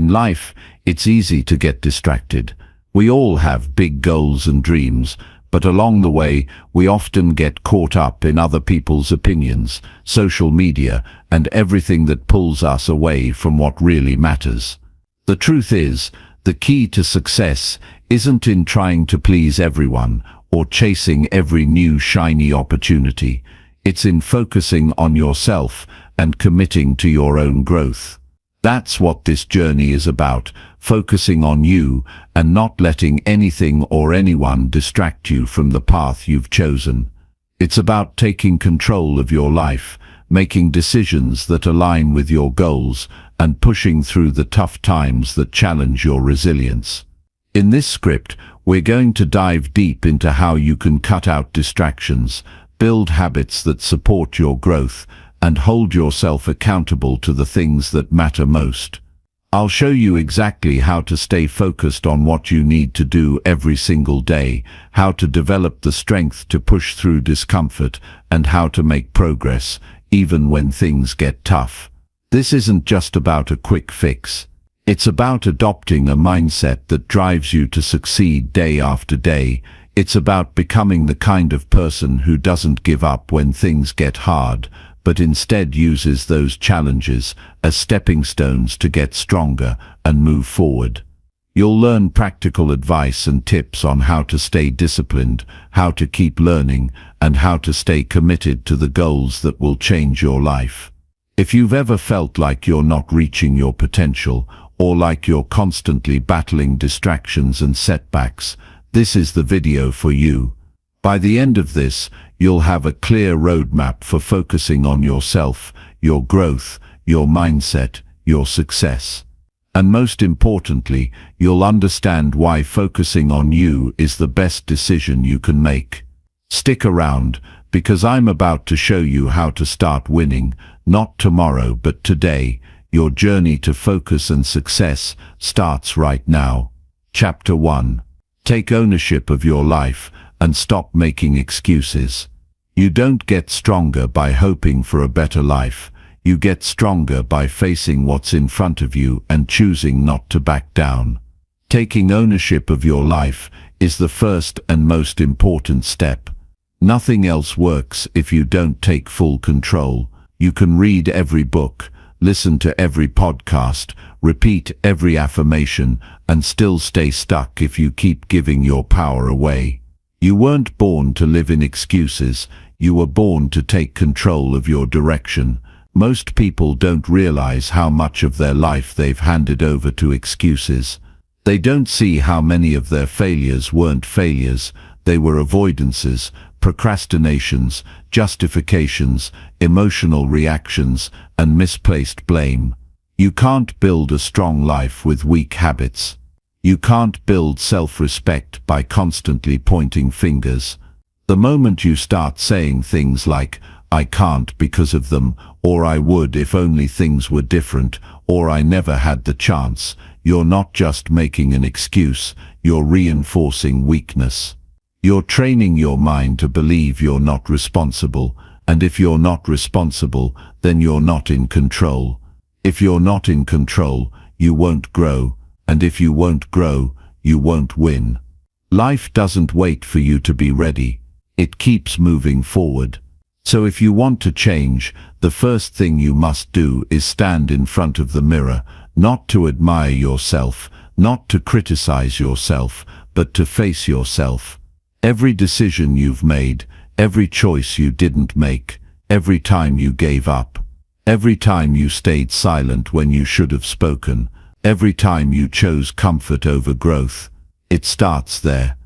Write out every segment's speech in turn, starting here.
In life, it's easy to get distracted. We all have big goals and dreams, but along the way, we often get caught up in other people's opinions, social media, and everything that pulls us away from what really matters. The truth is, the key to success isn't in trying to please everyone or chasing every new shiny opportunity. It's in focusing on yourself and committing to your own growth. That's what this journey is about, focusing on you and not letting anything or anyone distract you from the path you've chosen. It's about taking control of your life, making decisions that align with your goals, and pushing through the tough times that challenge your resilience. In this script, we're going to dive deep into how you can cut out distractions, build habits that support your growth, and hold yourself accountable to the things that matter most. I'll show you exactly how to stay focused on what you need to do every single day, how to develop the strength to push through discomfort, and how to make progress, even when things get tough. This isn't just about a quick fix. It's about adopting a mindset that drives you to succeed day after day. It's about becoming the kind of person who doesn't give up when things get hard, but instead uses those challenges as stepping stones to get stronger and move forward. You'll learn practical advice and tips on how to stay disciplined, how to keep learning, and how to stay committed to the goals that will change your life. If you've ever felt like you're not reaching your potential, or like you're constantly battling distractions and setbacks, this is the video for you. By the end of this, you'll have a clear roadmap for focusing on yourself, your growth, your mindset, your success. And most importantly, you'll understand why focusing on you is the best decision you can make. Stick around, because I'm about to show you how to start winning, not tomorrow but today. Your journey to focus and success starts right now. Chapter 1. Take ownership of your life and stop making excuses. You don't get stronger by hoping for a better life. You get stronger by facing what's in front of you and choosing not to back down. Taking ownership of your life is the first and most important step. Nothing else works if you don't take full control. You can read every book, listen to every podcast, repeat every affirmation, and still stay stuck if you keep giving your power away. You weren't born to live in excuses. You were born to take control of your direction. Most people don't realize how much of their life they've handed over to excuses. They don't see how many of their failures weren't failures. They were avoidances, procrastinations, justifications, emotional reactions, and misplaced blame. You can't build a strong life with weak habits. You can't build self-respect by constantly pointing fingers. The moment you start saying things like, "I can't because of them," or "I would if only things were different," or "I never had the chance," you're not just making an excuse, you're reinforcing weakness. You're training your mind to believe you're not responsible, and if you're not responsible, then you're not in control. If you're not in control, you won't grow, and if you won't grow, you won't win. Life doesn't wait for you to be ready. It keeps moving forward. So if you want to change, the first thing you must do is stand in front of the mirror, not to admire yourself, not to criticize yourself, but to face yourself. Every decision you've made, every choice you didn't make, every time you gave up, every time you stayed silent when you should have spoken, every time you chose comfort over growth, it starts there.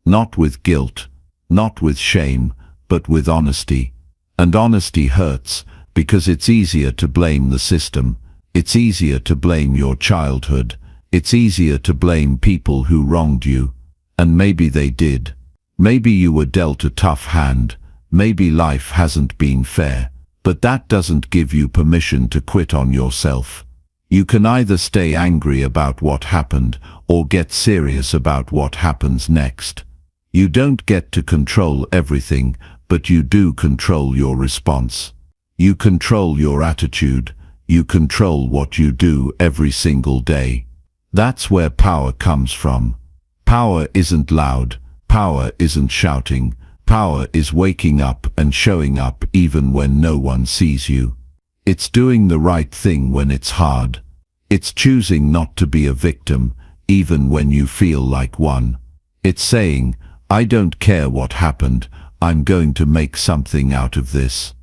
Not with guilt, not with shame, but with honesty. And honesty hurts, because it's easier to blame the system. It's easier to blame your childhood. It's easier to blame people who wronged you. And maybe they did. Maybe you were dealt a tough hand. Maybe life hasn't been fair. But that doesn't give you permission to quit on yourself. You can either stay angry about what happened, or get serious about what happens next. You don't get to control everything, but you do control your response. You control your attitude, You control what you do every single day. That's where power comes from. Power isn't loud. Power isn't shouting. Power is waking up and showing up even when no one sees you. It's doing the right thing when it's hard. It's choosing not to be a victim, even when you feel like one. It's saying, I don't care what happened, I'm going to make something out of this.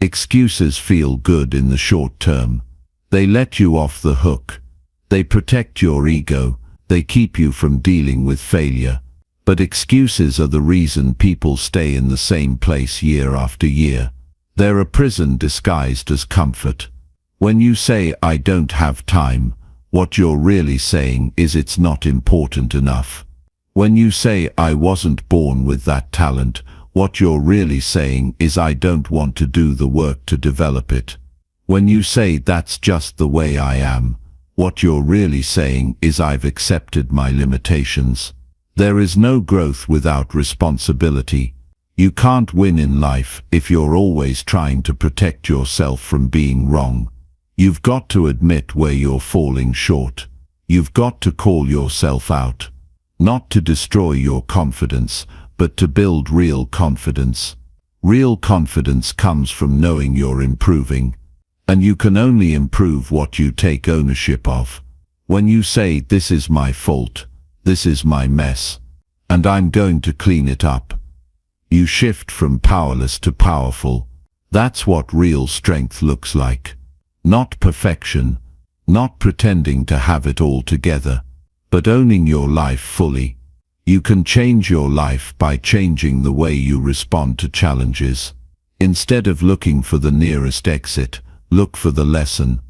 Excuses feel good in the short term. They let you off the hook. They protect your ego. They keep you from dealing with failure. But excuses are the reason people stay in the same place year after year. They're a prison disguised as comfort. When you say, I don't have time, what you're really saying is it's not important enough. When you say, I wasn't born with that talent, what you're really saying is I don't want to do the work to develop it. When you say that's just the way I am, what you're really saying is I've accepted my limitations. There is no growth without responsibility. You can't win in life if you're always trying to protect yourself from being wrong. You've got to admit where you're falling short. You've got to call yourself out. Not to destroy your confidence, but to build real confidence. Real confidence comes from knowing you're improving. And you can only improve what you take ownership of. When you say, this is my fault, this is my mess, and I'm going to clean it up, you shift from powerless to powerful. That's what real strength looks like. Not perfection, not pretending to have it all together, but owning your life fully. You can change your life by changing the way you respond to challenges. Instead of looking for the nearest exit, look for the lesson.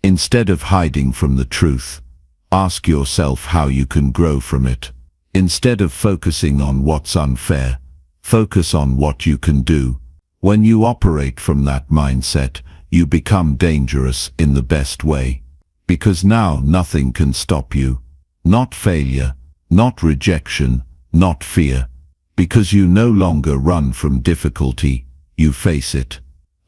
Instead of hiding from the truth, ask yourself how you can grow from it. Instead of focusing on what's unfair, focus on what you can do. When you operate from that mindset, you become dangerous in the best way. Because now nothing can stop you. Not failure, not rejection, not fear. Because you no longer run from difficulty, you face it.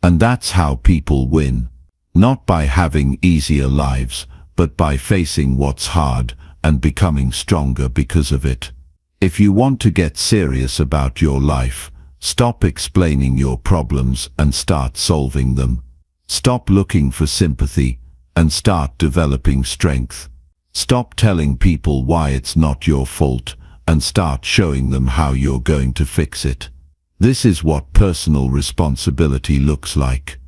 And that's how people win. Not by having easier lives, but by facing what's hard and becoming stronger because of it. If you want to get serious about your life, stop explaining your problems and start solving them. Stop looking for sympathy and start developing strength. Stop telling people why it's not your fault and start showing them how you're going to fix it. This is what personal responsibility looks like.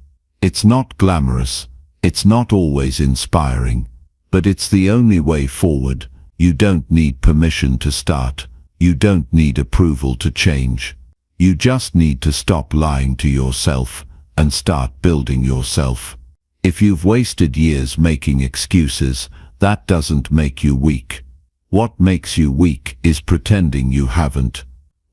It's not glamorous, it's not always inspiring, but it's the only way forward. You don't need permission to start. You don't need approval to change. You just need to stop lying to yourself and start building yourself. If you've wasted years making excuses, that doesn't make you weak. What makes you weak is pretending you haven't.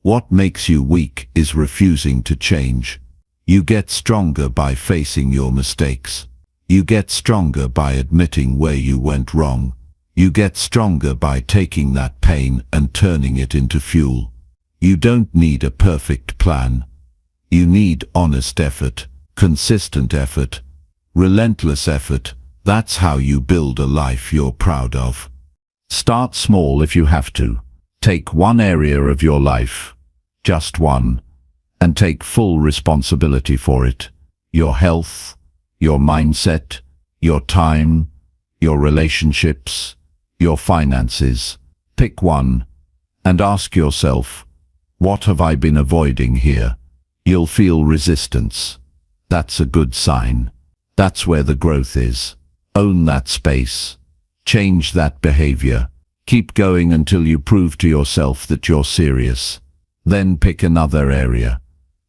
What makes you weak is refusing to change. You get stronger by facing your mistakes. You get stronger by admitting where you went wrong. You get stronger by taking that pain and turning it into fuel. You don't need a perfect plan. You need honest effort, consistent effort, relentless effort. That's how you build a life you're proud of. Start small if you have to. Take one area of your life, just one, and take full responsibility for it. Your health, your mindset, your time, your relationships, your finances. Pick one and ask yourself, what have I been avoiding here? You'll feel resistance. That's a good sign. That's where the growth is. Own that space. Change that behavior. Keep going until you prove to yourself that you're serious. Then pick another area.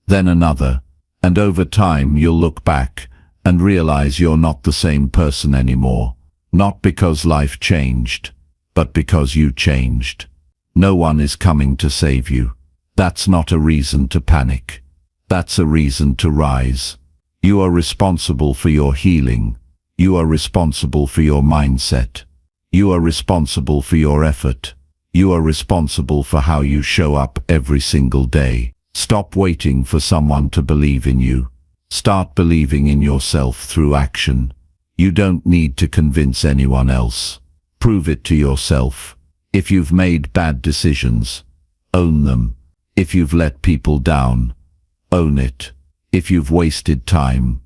Then another. And over time you'll look back and realize you're not the same person anymore. Not because life changed, but because you changed. No one is coming to save you. That's not a reason to panic. That's a reason to rise. You are responsible for your healing. You are responsible for your mindset. You are responsible for your effort. You are responsible for how you show up every single day. Stop waiting for someone to believe in you. Start believing in yourself through action. You don't need to convince anyone else. Prove it to yourself. If you've made bad decisions, own them. If you've let people down, own it. If you've wasted time,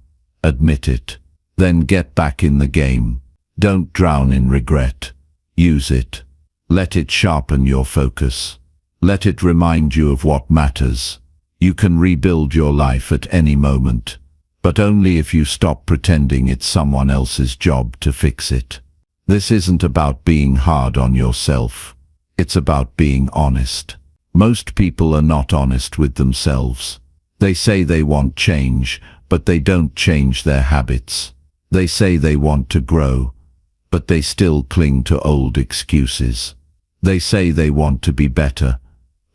admit it. Then get back in the game. Don't drown in regret. Use it. Let it sharpen your focus. Let it remind you of what matters. You can rebuild your life at any moment, but only if you stop pretending it's someone else's job to fix it. This isn't about being hard on yourself. It's about being honest. Most people are not honest with themselves. They say they want change, but they don't change their habits. They say they want to grow, but they still cling to old excuses. They say they want to be better,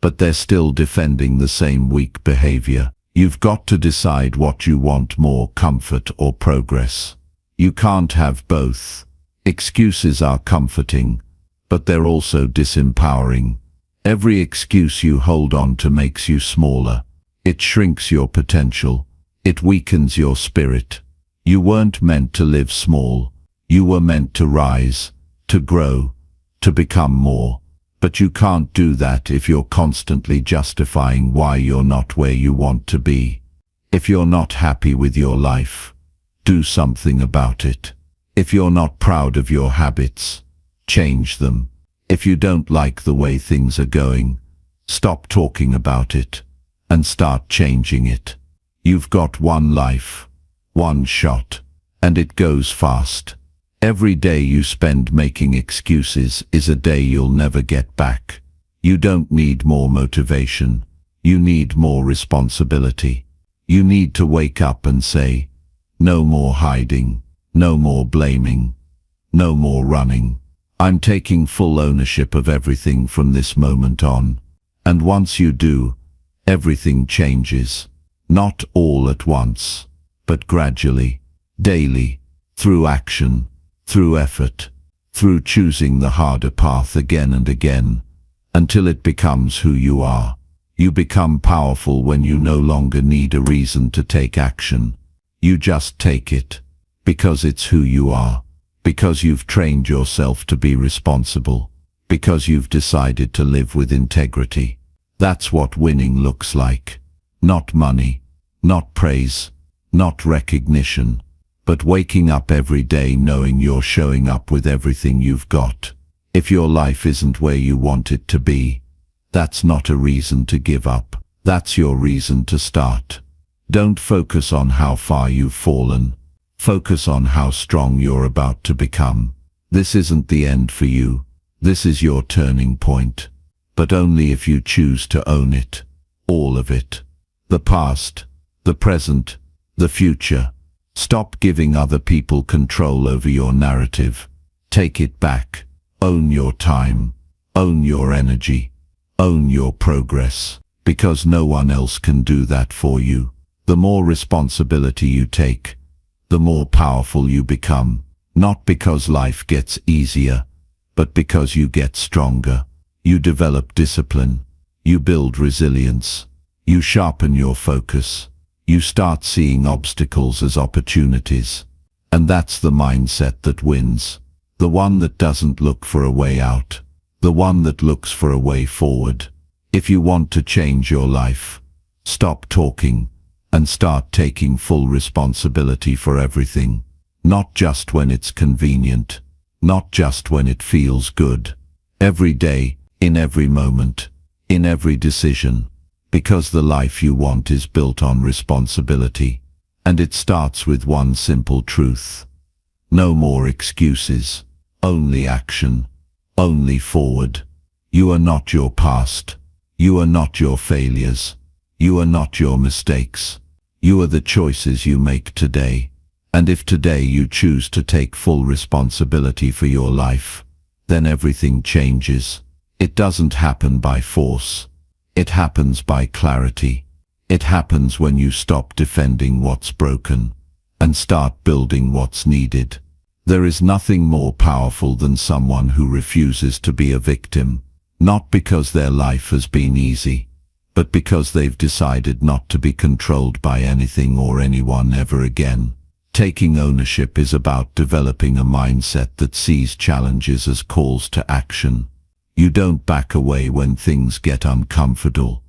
but they're still defending the same weak behavior. You've got to decide what you want more, comfort or progress. You can't have both. Excuses are comforting, but they're also disempowering. Every excuse you hold on to makes you smaller. It shrinks your potential. It weakens your spirit. You weren't meant to live small. You were meant to rise, to grow, to become more. But you can't do that if you're constantly justifying why you're not where you want to be. If you're not happy with your life, do something about it. If you're not proud of your habits, change them. If you don't like the way things are going, stop talking about it and start changing it. You've got one life, one shot, and it goes fast. Every day you spend making excuses is a day you'll never get back. You don't need more motivation. You need more responsibility. You need to wake up and say, no more hiding, no more blaming, no more running. I'm taking full ownership of everything from this moment on. And once you do, everything changes. Not all at once, but gradually, daily, through action, through effort, through choosing the harder path again and again, until it becomes who you are. You become powerful when you no longer need a reason to take action. You just take it, because it's who you are, because you've trained yourself to be responsible, because you've decided to live with integrity. That's what winning looks like. Not money, not praise, not recognition, but waking up every day knowing you're showing up with everything you've got. If your life isn't where you want it to be, that's not a reason to give up. That's your reason to start. Don't focus on how far you've fallen. Focus on how strong you're about to become. This isn't the end for you. This is your turning point. But only if you choose to own it. All of it. The past, the present, the future. Stop giving other people control over your narrative. Take it back. Own your time. Own your energy. Own your progress. Because no one else can do that for you. The more responsibility you take, the more powerful you become. Not because life gets easier, but because you get stronger. You develop discipline. You build resilience. You sharpen your focus. You start seeing obstacles as opportunities. And that's the mindset that wins. The one that doesn't look for a way out. The one that looks for a way forward. If you want to change your life, stop talking and start taking full responsibility for everything. Not just when it's convenient. Not just when it feels good. Every day, in every moment, in every decision. Because the life you want is built on responsibility. And it starts with one simple truth. No more excuses. Only action. Only forward. You are not your past. You are not your failures. You are not your mistakes. You are the choices you make today. And if today you choose to take full responsibility for your life, then everything changes. It doesn't happen by force. It happens by clarity. It happens when you stop defending what's broken and start building what's needed. There is nothing more powerful than someone who refuses to be a victim, not because their life has been easy, but because they've decided not to be controlled by anything or anyone ever again. Taking ownership is about developing a mindset that sees challenges as calls to action. You don't back away when things get uncomfortable.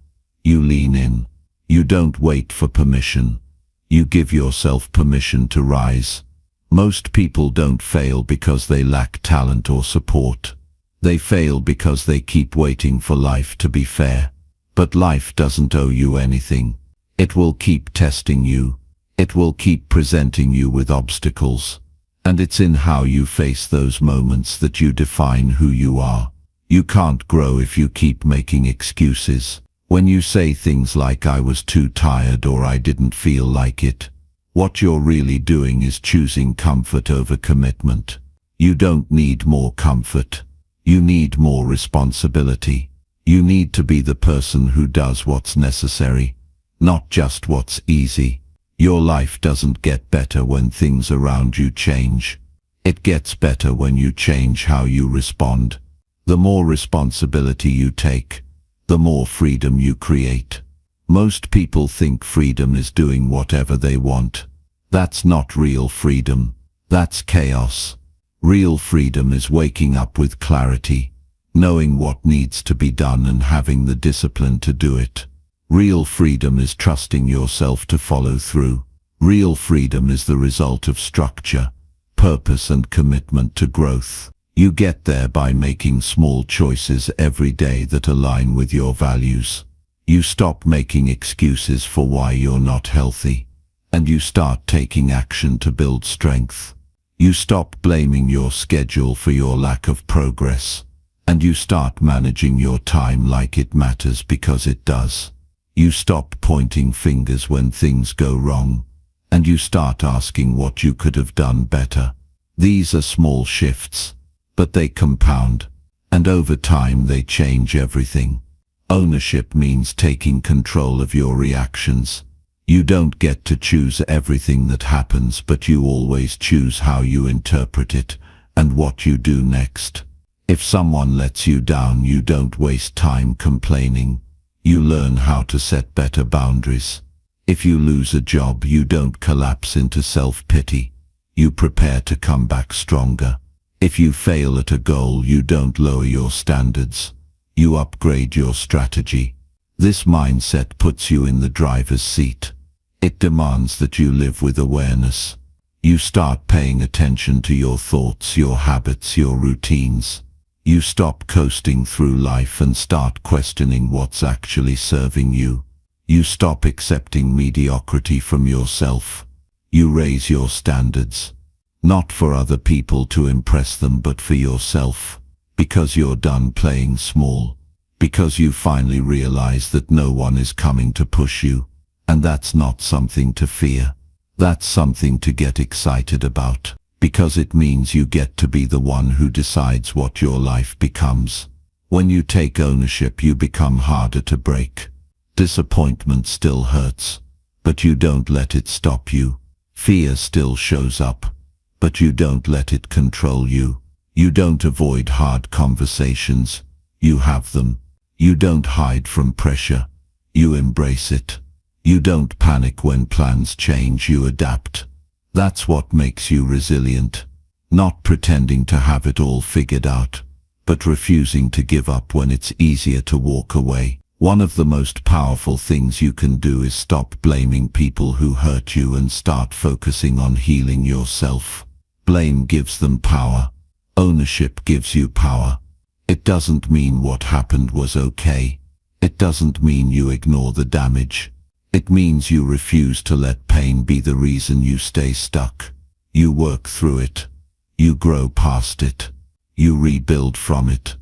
You lean in. You don't wait for permission. You give yourself permission to rise. Most people don't fail because they lack talent or support. They fail because they keep waiting for life to be fair. But life doesn't owe you anything. It will keep testing you. It will keep presenting you with obstacles. And it's in how you face those moments that you define who you are. You can't grow if you keep making excuses. When you say things like "I was too tired" or "I didn't feel like it," what you're really doing is choosing comfort over commitment. You don't need more comfort. You need more responsibility. You need to be the person who does what's necessary, not just what's easy. Your life doesn't get better when things around you change. It gets better when you change how you respond. The more responsibility you take, the more freedom you create. Most people think freedom is doing whatever they want. That's not real freedom. That's chaos. Real freedom is waking up with clarity, knowing what needs to be done and having the discipline to do it. Real freedom is trusting yourself to follow through. Real freedom is the result of structure, purpose, and commitment to growth. You get there by making small choices every day that align with your values. You stop making excuses for why you're not healthy, and you start taking action to build strength. You stop blaming your schedule for your lack of progress, and you start managing your time like it matters, because it does. You stop pointing fingers when things go wrong, and you start asking what you could have done better. These are small shifts, but they compound, and over time they change everything. Ownership means taking control of your reactions. You don't get to choose everything that happens, but you always choose how you interpret it and what you do next. If someone lets you down, you don't waste time complaining. You learn how to set better boundaries. If you lose a job, you don't collapse into self-pity. You prepare to come back stronger. If you fail at a goal, you don't lower your standards. You upgrade your strategy. This mindset puts you in the driver's seat. It demands that you live with awareness. You start paying attention to your thoughts, your habits, your routines. You stop coasting through life and start questioning what's actually serving you. You stop accepting mediocrity from yourself. You raise your standards, not for other people to impress them, but for yourself, because you're done playing small, because you finally realize that no one is coming to push you. And that's not something to fear. That's something to get excited about, because it means you get to be the one who decides what your life becomes. When you take ownership, you become harder to break. Disappointment still hurts, but you don't let it stop you. Fear still shows up, but you don't let it control you. You don't avoid hard conversations. You have them. You don't hide from pressure. You embrace it. You don't panic when plans change. You adapt. That's what makes you resilient. Not pretending to have it all figured out, but refusing to give up when it's easier to walk away. One of the most powerful things you can do is stop blaming people who hurt you and start focusing on healing yourself. Blame gives them power. Ownership gives you power. It doesn't mean what happened was okay. It doesn't mean you ignore the damage. It means you refuse to let pain be the reason you stay stuck. You work through it. You grow past it. You rebuild from it.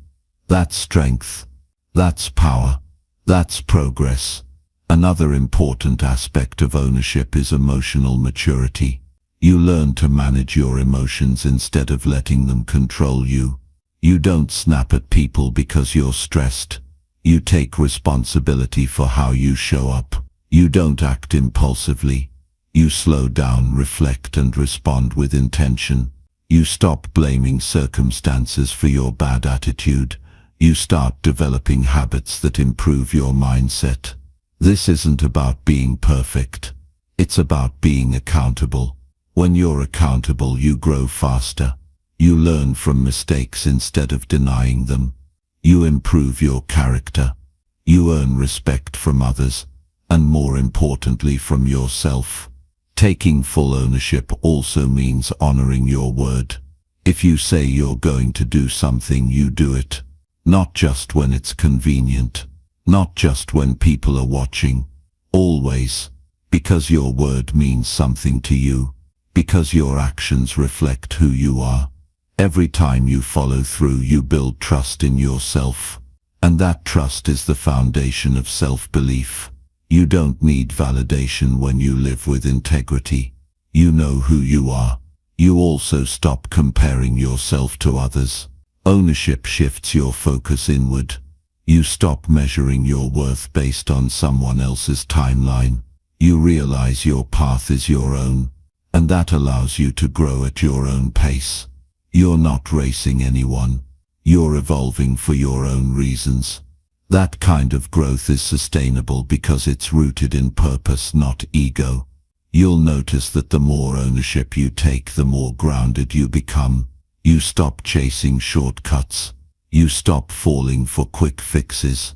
That's strength. That's power. That's progress. Another important aspect of ownership is emotional maturity. You learn to manage your emotions instead of letting them control you. You don't snap at people because you're stressed. You take responsibility for how you show up. You don't act impulsively. You slow down, reflect, and respond with intention. You stop blaming circumstances for your bad attitude. You start developing habits that improve your mindset. This isn't about being perfect. It's about being accountable. When you're accountable, you grow faster. You learn from mistakes instead of denying them. You improve your character. You earn respect from others, and more importantly from yourself. Taking full ownership also means honoring your word. If you say you're going to do something, you do it. Not just when it's convenient. Not just when people are watching. Always. Because your word means something to you. Because your actions reflect who you are. Every time you follow through, you build trust in yourself. And that trust is the foundation of self-belief. You don't need validation when you live with integrity. You know who you are. You also stop comparing yourself to others. Ownership shifts your focus inward. You stop measuring your worth based on someone else's timeline. You realize your path is your own, and that allows you to grow at your own pace. You're not racing anyone. You're evolving for your own reasons. That kind of growth is sustainable because it's rooted in purpose, not ego. You'll notice that the more ownership you take, the more grounded you become. You stop chasing shortcuts. You stop falling for quick fixes.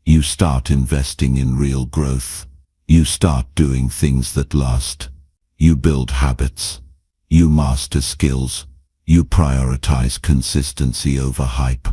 You start investing in real growth. You start doing things that last. You build habits. You master skills. You prioritize consistency over hype.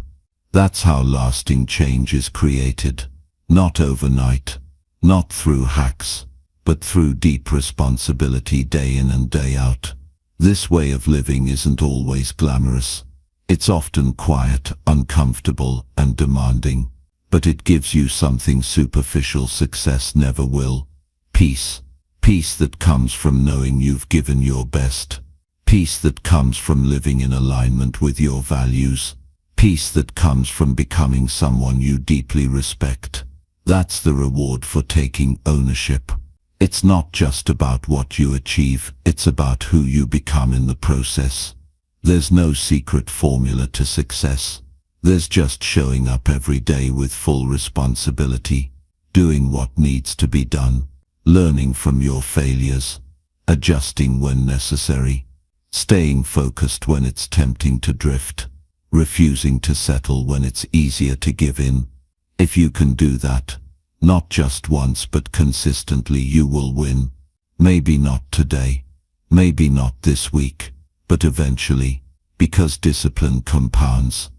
That's how lasting change is created. Not overnight. Not through hacks, but through deep responsibility day in and day out. This way of living isn't always glamorous. It's often quiet, uncomfortable, and demanding. But it gives you something superficial success never will. Peace. Peace that comes from knowing you've given your best. Peace that comes from living in alignment with your values. Peace that comes from becoming someone you deeply respect. That's the reward for taking ownership. It's not just about what you achieve, it's about who you become in the process. There's no secret formula to success. There's just showing up every day with full responsibility, doing what needs to be done, learning from your failures, adjusting when necessary, staying focused when it's tempting to drift, refusing to settle when it's easier to give in. If you can do that, not just once but consistently, you will win. Maybe not today, maybe not this week, but eventually, because discipline compounds,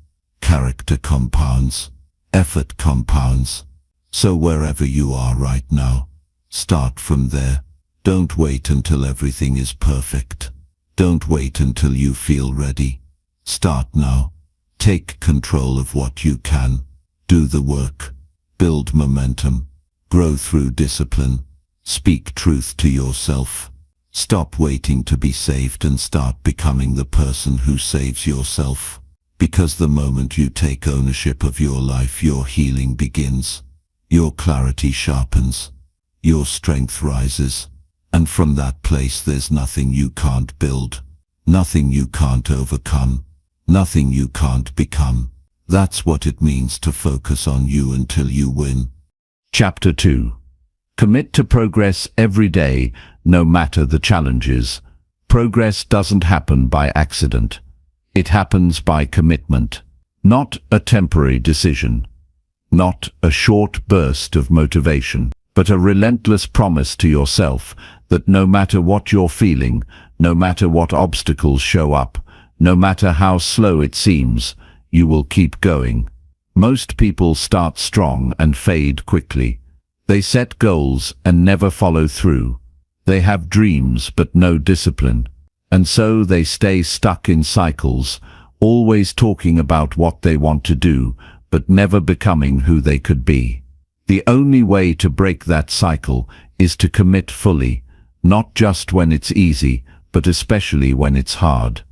character compounds, effort compounds. So wherever you are right now, start from there. Don't wait until everything is perfect. Don't wait until you feel ready. Start now. Take control of what you can. Do the work. Build momentum. Grow through discipline. Speak truth to yourself. Stop waiting to be saved and start becoming the person who saves yourself. Because the moment you take ownership of your life, your healing begins. Your clarity sharpens. Your strength rises. And from that place there's nothing you can't build. Nothing you can't overcome. Nothing you can't become. That's what it means to focus on you until you win. Chapter 2. Commit to progress every day, no matter the challenges. Progress doesn't happen by accident. It happens by commitment. Not a temporary decision. Not a short burst of motivation, but a relentless promise to yourself that no matter what you're feeling, no matter what obstacles show up, no matter how slow it seems, you will keep going. Most people start strong and fade quickly. They set goals and never follow through. They have dreams but no discipline. And so they stay stuck in cycles, always talking about what they want to do, but never becoming who they could be. The only way to break that cycle is to commit fully, not just when it's easy, but especially when it's hard.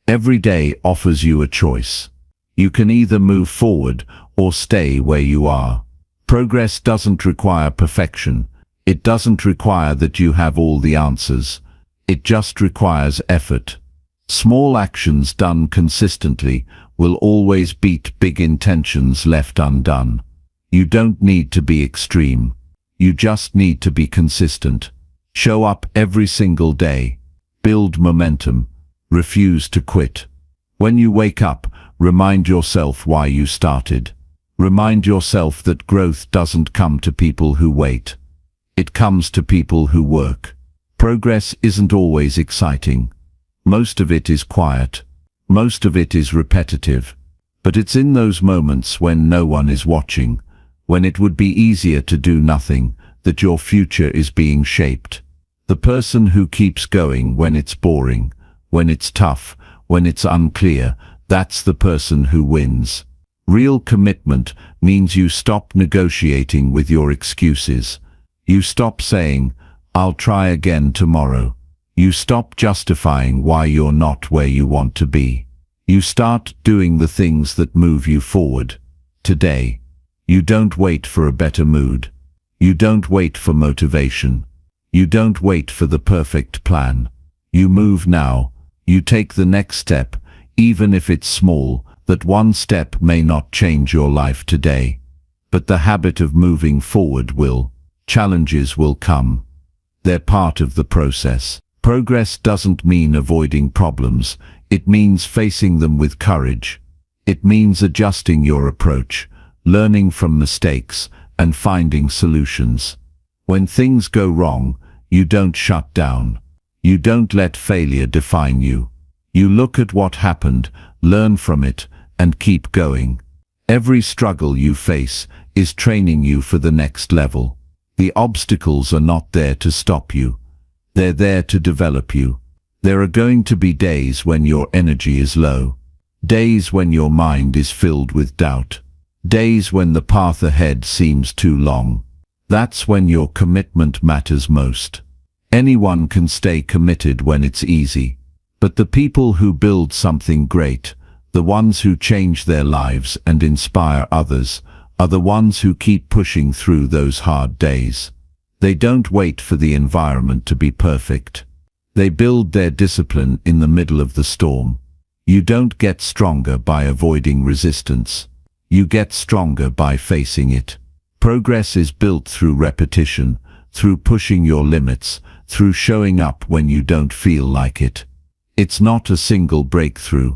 Every day offers you a choice. You can either move forward or stay where you are. Progress doesn't require perfection. It doesn't require that you have all the answers. It just requires effort. Small actions done consistently will always beat big intentions left undone. You don't need to be extreme. You just need to be consistent. Show up every single day. Build momentum. Refuse to quit. When you wake up, remind yourself why you started. Remind yourself that growth doesn't come to people who wait. It comes to people who work. Progress isn't always exciting. Most of it is quiet. Most of it is repetitive. But it's in those moments when no one is watching, when it would be easier to do nothing, that your future is being shaped. The person who keeps going when it's boring, when it's tough, when it's unclear, that's the person who wins. Real commitment means you stop negotiating with your excuses. You stop saying, "I'll try again tomorrow." You stop justifying why you're not where you want to be. You start doing the things that move you forward. Today, you don't wait for a better mood. You don't wait for motivation. You don't wait for the perfect plan. You move now. You take the next step, even if it's small. That one step may not change your life today, but the habit of moving forward will. Challenges will come. They're part of the process. Progress doesn't mean avoiding problems. It means facing them with courage. It means adjusting your approach, learning from mistakes, and finding solutions. When things go wrong, you don't shut down. You don't let failure define you. You look at what happened, learn from it, and keep going. Every struggle you face is training you for the next level. The obstacles are not there to stop you. They're there to develop you. There are going to be days when your energy is low. Days when your mind is filled with doubt. Days when the path ahead seems too long. That's when your commitment matters most. Anyone can stay committed when it's easy. But the people who build something great, the ones who change their lives and inspire others, are the ones who keep pushing through those hard days. They don't wait for the environment to be perfect. They build their discipline in the middle of the storm. You don't get stronger by avoiding resistance. You get stronger by facing it. Progress is built through repetition, through pushing your limits, through showing up when you don't feel like it. It's not a single breakthrough.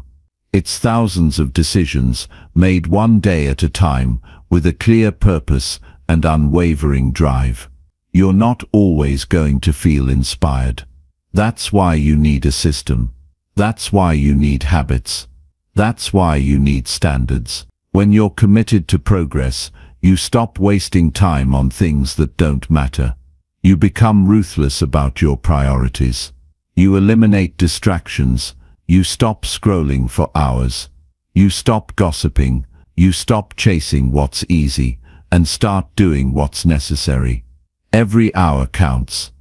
It's thousands of decisions made one day at a time with a clear purpose and unwavering drive. You're not always going to feel inspired. That's why you need a system. That's why you need habits. That's why you need standards. When you're committed to progress, you stop wasting time on things that don't matter. You become ruthless about your priorities. You eliminate distractions. You stop scrolling for hours. You stop gossiping. You stop chasing what's easy and start doing what's necessary. Every hour counts.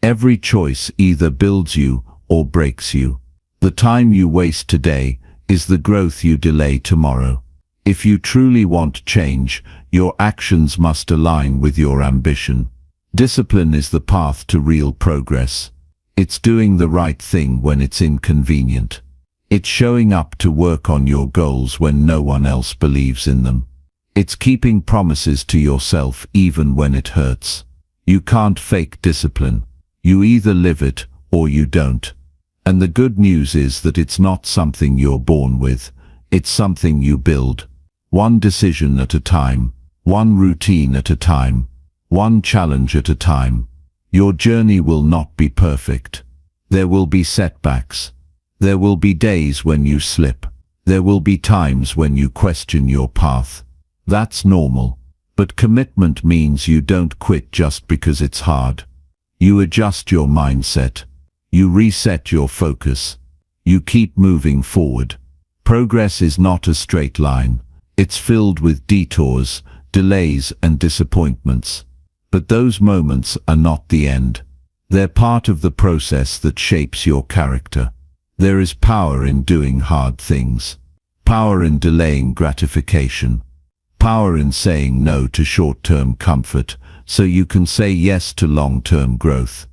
Every choice either builds you or breaks you. The time you waste today is the growth you delay tomorrow. If you truly want change, your actions must align with your ambition. Discipline is the path to real progress. It's doing the right thing when it's inconvenient. It's showing up to work on your goals when no one else believes in them. It's keeping promises to yourself even when it hurts. You can't fake discipline. You either live it or you don't. And the good news is that it's not something you're born with. It's something you build. One decision at a time. One routine at a time. One challenge at a time. Your journey will not be perfect. There will be setbacks. There will be days when you slip. There will be times when you question your path. That's normal. But commitment means you don't quit just because it's hard. You adjust your mindset. You reset your focus. You keep moving forward. Progress is not a straight line. It's filled with detours, delays, and disappointments. But those moments are not the end. They're part of the process that shapes your character. There is power in doing hard things. Power in delaying gratification. Power in saying no to short-term comfort so you can say yes to long-term growth.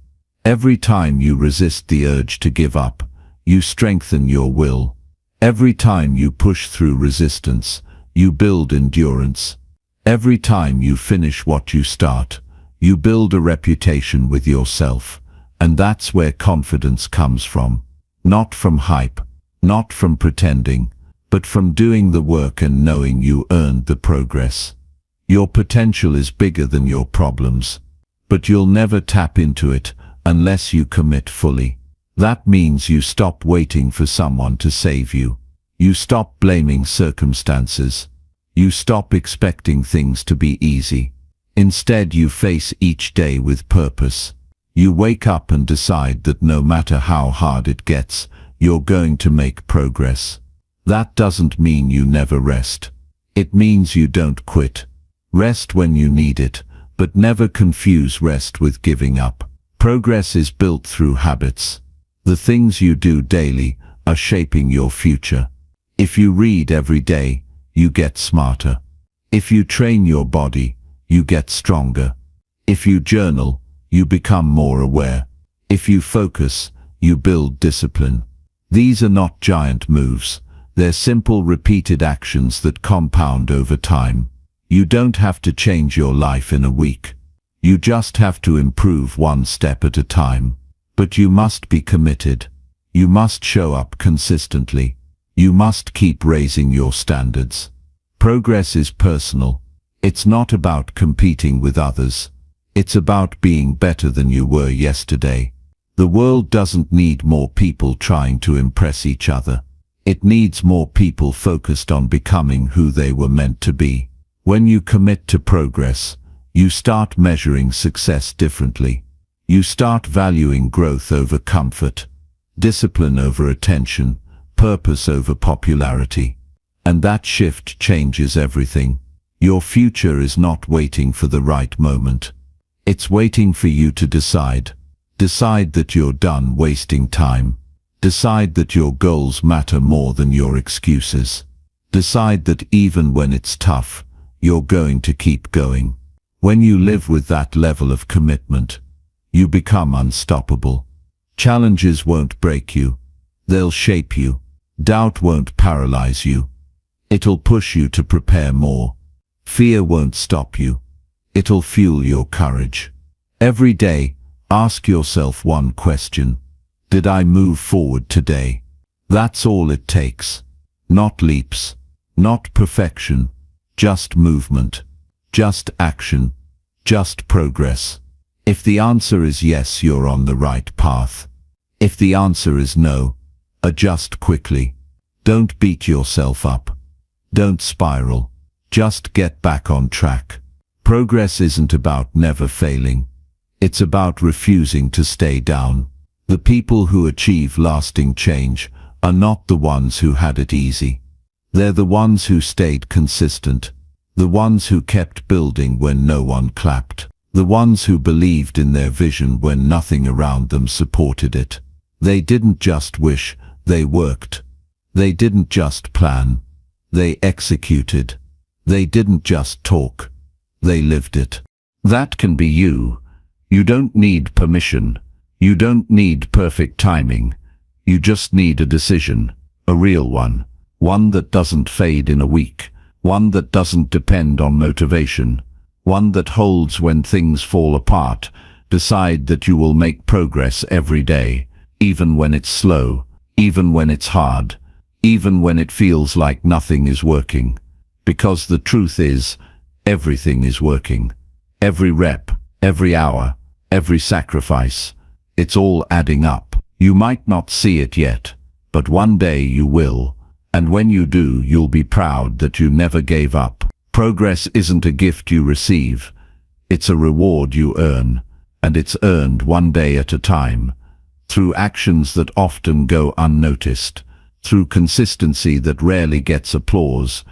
Every time you resist the urge to give up, you strengthen your will. Every time you push through resistance, you build endurance. Every time you finish what you start, you build a reputation with yourself. And that's where confidence comes from. Not from hype, not from pretending, but from doing the work and knowing you earned the progress. Your potential is bigger than your problems, but you'll never tap into it unless you commit fully. That means you stop waiting for someone to save you. You stop blaming circumstances. You stop expecting things to be easy. Instead, you face each day with purpose. You wake up and decide that no matter how hard it gets, you're going to make progress. That doesn't mean you never rest. It means you don't quit. Rest when you need it, but never confuse rest with giving up. Progress is built through habits. The things you do daily are shaping your future. If you read every day, you get smarter. If you train your body, you get stronger. If you journal, you become more aware. If you focus, you build discipline. These are not giant moves. They're simple, repeated actions that compound over time. You don't have to change your life in a week. You just have to improve one step at a time. But you must be committed. You must show up consistently. You must keep raising your standards. Progress is personal. It's not about competing with others. It's about being better than you were yesterday. The world doesn't need more people trying to impress each other. It needs more people focused on becoming who they were meant to be. When you commit to progress, you start measuring success differently. You start valuing growth over comfort, discipline over attention, purpose over popularity. And that shift changes everything. Your future is not waiting for the right moment. It's waiting for you to decide. Decide that you're done wasting time. Decide that your goals matter more than your excuses. Decide that even when it's tough, you're going to keep going. When you live with that level of commitment, you become unstoppable. Challenges won't break you. They'll shape you. Doubt won't paralyze you. It'll push you to prepare more. Fear won't stop you. It'll fuel your courage. Every day, ask yourself one question. Did I move forward today? That's all it takes. Not leaps, not perfection, just movement, just action, just progress. If the answer is yes, you're on the right path. If the answer is no, adjust quickly. Don't beat yourself up. Don't spiral. Just get back on track. Progress isn't about never failing. It's about refusing to stay down. The people who achieve lasting change are not the ones who had it easy. They're the ones who stayed consistent. The ones who kept building when no one clapped. The ones who believed in their vision when nothing around them supported it. They didn't just wish, they worked. They didn't just plan. They executed. They didn't just talk. They lived it. That can be you. You don't need permission. You don't need perfect timing. You just need a decision, a real one. One that doesn't fade in a week. One that doesn't depend on motivation. One that holds when things fall apart. Decide that you will make progress every day, even when it's slow, even when it's hard, even when it feels like nothing is working. Because the truth is, everything is working. Every rep, every hour, every sacrifice. It's all adding up. You might not see it yet, but one day you will. And when you do, you'll be proud that you never gave up. Progress isn't a gift you receive. It's a reward you earn. And it's earned one day at a time. Through actions that often go unnoticed. Through consistency that rarely gets applause.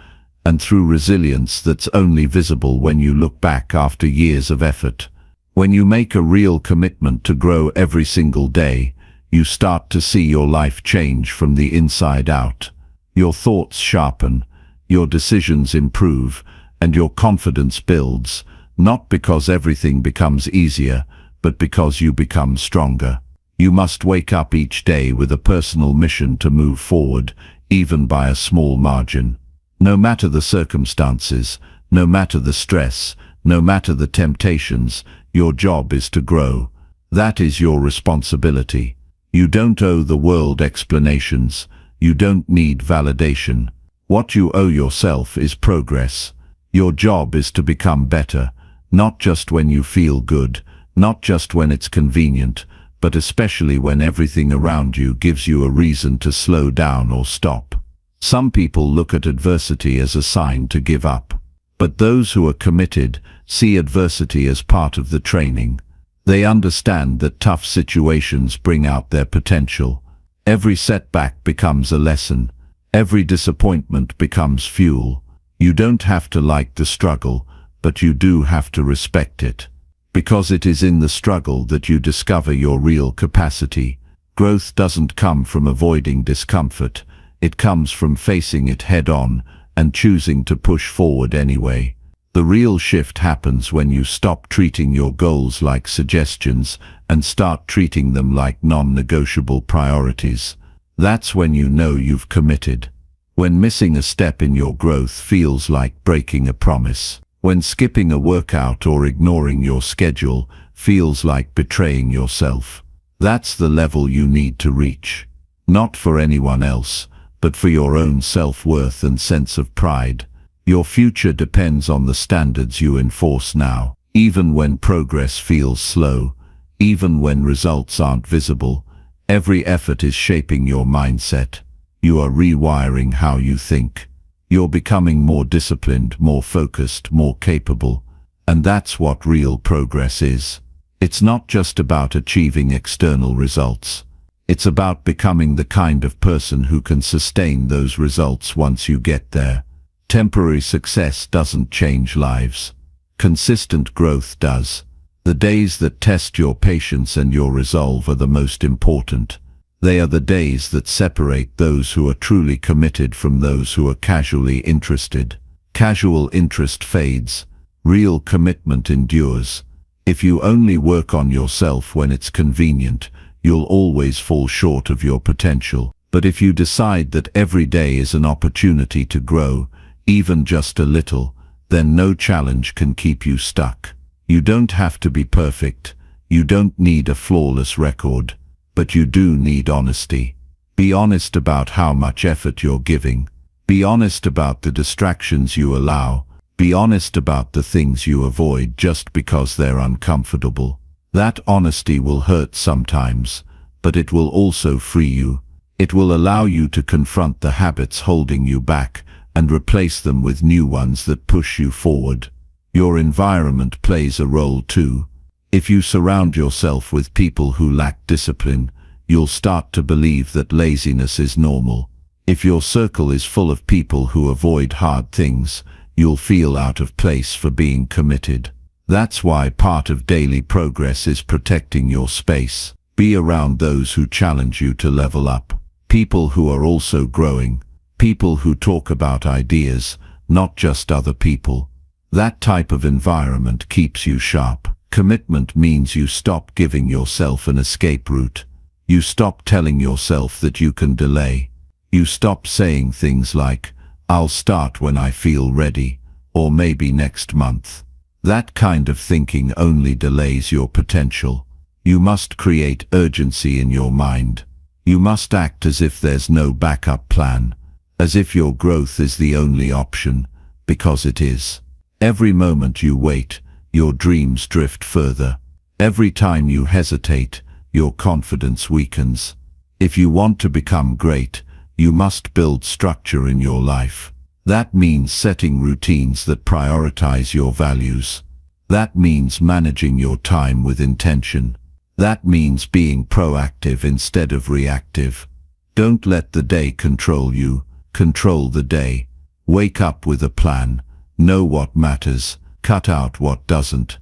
And through resilience that's only visible when you look back after years of effort. When you make a real commitment to grow every single day, you start to see your life change from the inside out. Your thoughts sharpen, your decisions improve, and your confidence builds, not because everything becomes easier, but because you become stronger. You must wake up each day with a personal mission to move forward, even by a small margin. No matter the circumstances, no matter the stress, no matter the temptations, your job is to grow. That is your responsibility. You don't owe the world explanations. You don't need validation. What you owe yourself is progress. Your job is to become better, not just when you feel good, not just when it's convenient, but especially when everything around you gives you a reason to slow down or stop. Some people look at adversity as a sign to give up. But those who are committed see adversity as part of the training. They understand that tough situations bring out their potential. Every setback becomes a lesson. Every disappointment becomes fuel. You don't have to like the struggle, but you do have to respect it. Because it is in the struggle that you discover your real capacity. Growth doesn't come from avoiding discomfort. It comes from facing it head-on and choosing to push forward anyway. The real shift happens when you stop treating your goals like suggestions and start treating them like non-negotiable priorities. That's when you know you've committed. When missing a step in your growth feels like breaking a promise. When skipping a workout or ignoring your schedule feels like betraying yourself. That's the level you need to reach. Not for anyone else, but for your own self-worth and sense of pride. Your future depends on the standards you enforce now. Even when progress feels slow, even when results aren't visible, every effort is shaping your mindset. You are rewiring how you think. You're becoming more disciplined, more focused, more capable. And that's what real progress is. It's not just about achieving external results. It's about becoming the kind of person who can sustain those results once you get there. Temporary success doesn't change lives. Consistent growth does. The days that test your patience and your resolve are the most important. They are the days that separate those who are truly committed from those who are casually interested. Casual interest fades. Real commitment endures. If you only work on yourself when it's convenient, you'll always fall short of your potential. But if you decide that every day is an opportunity to grow, even just a little, then no challenge can keep you stuck. You don't have to be perfect. You don't need a flawless record. But you do need honesty. Be honest about how much effort you're giving. Be honest about the distractions you allow. Be honest about the things you avoid just because they're uncomfortable. That honesty will hurt sometimes, but it will also free you. It will allow you to confront the habits holding you back and replace them with new ones that push you forward. Your environment plays a role too. If you surround yourself with people who lack discipline, you'll start to believe that laziness is normal. If your circle is full of people who avoid hard things, you'll feel out of place for being committed. That's why part of daily progress is protecting your space. Be around those who challenge you to level up. People who are also growing. People who talk about ideas, not just other people. That type of environment keeps you sharp. Commitment means you stop giving yourself an escape route. You stop telling yourself that you can delay. You stop saying things like, "I'll start when I feel ready," or "maybe next month." That kind of thinking only delays your potential. You must create urgency in your mind. You must act as if there's no backup plan, as if your growth is the only option, because it is. Every moment you wait, your dreams drift further. Every time you hesitate, your confidence weakens. If you want to become great, you must build structure in your life. That means setting routines that prioritize your values. That means managing your time with intention. That means being proactive instead of reactive. Don't let the day control you. Control the day. Wake up with a plan. Know what matters. Cut out what doesn't.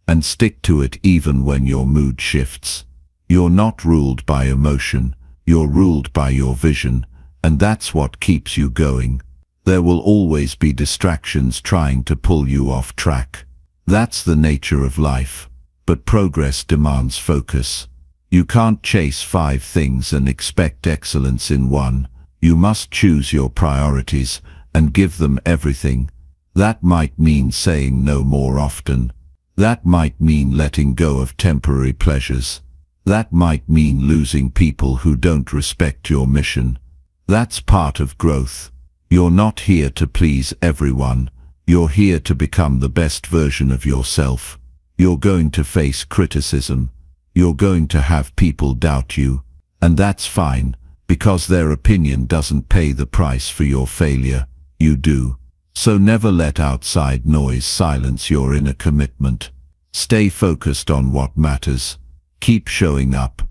And stick to it even when your mood shifts. You're not ruled by emotion. You're ruled by your vision. And that's what keeps you going. There will always be distractions trying to pull you off track. That's the nature of life. But progress demands focus. You can't chase 5 things and expect excellence in one. You must choose your priorities and give them everything. That might mean saying no more often. That might mean letting go of temporary pleasures. That might mean losing people who don't respect your mission. That's part of growth. You're not here to please everyone. You're here to become the best version of yourself. You're going to face criticism. You're going to have people doubt you. And that's fine, because their opinion doesn't pay the price for your failure. You do. So never let outside noise silence your inner commitment. Stay focused on what matters. Keep showing up.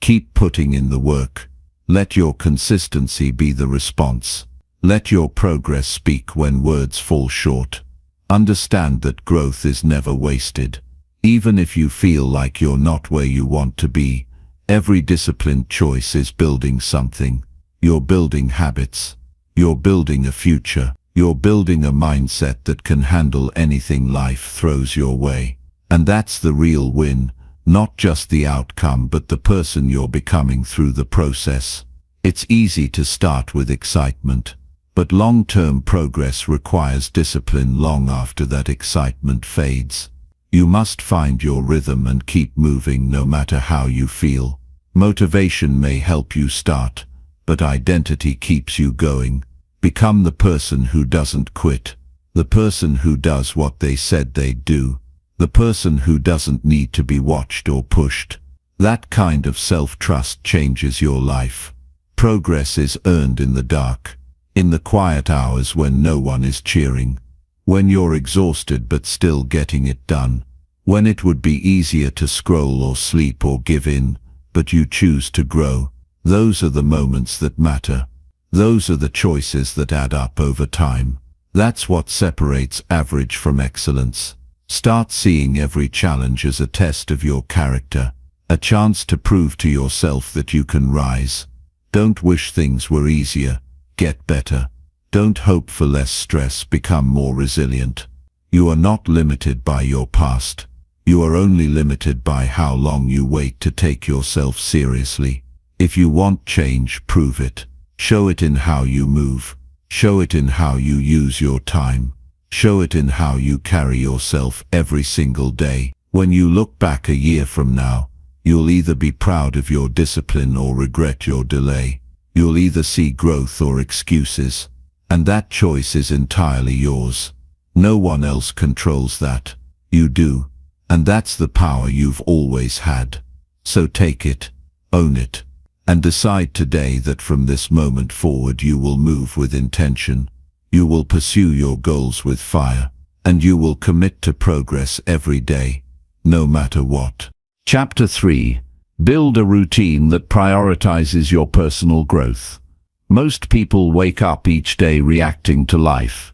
Keep putting in the work. Let your consistency be the response. Let your progress speak when words fall short. Understand that growth is never wasted. Even if you feel like you're not where you want to be, every disciplined choice is building something. You're building habits. You're building a future. You're building a mindset that can handle anything life throws your way. And that's the real win, not just the outcome but the person you're becoming through the process. It's easy to start with excitement, but long-term progress requires discipline long after that excitement fades. You must find your rhythm and keep moving no matter how you feel. Motivation may help you start, but identity keeps you going. Become the person who doesn't quit, the person who does what they said they'd do, the person who doesn't need to be watched or pushed. That kind of self-trust changes your life. Progress is earned in the dark, in the quiet hours when no one is cheering, when you're exhausted but still getting it done, when it would be easier to scroll or sleep or give in, but you choose to grow. Those are the moments that matter. Those are the choices that add up over time. That's what separates average from excellence. Start seeing every challenge as a test of your character, a chance to prove to yourself that you can rise. Don't wish things were easier. Get better. Don't hope for less stress. Become more resilient. You are not limited by your past. You are only limited by how long you wait to take yourself seriously. If you want change, prove it. Show it in how you move. Show it in how you use your time. Show it in how you carry yourself every single day. When you look back a year from now, you'll either be proud of your discipline or regret your delay. You'll either see growth or excuses. And that choice is entirely yours. No one else controls that. You do. And that's the power you've always had. So take it, own it, and decide today that from this moment forward you will move with intention. You will pursue your goals with fire, and you will commit to progress every day, no matter what. Chapter 3. Build a routine that prioritizes your personal growth. Most people wake up each day reacting to life.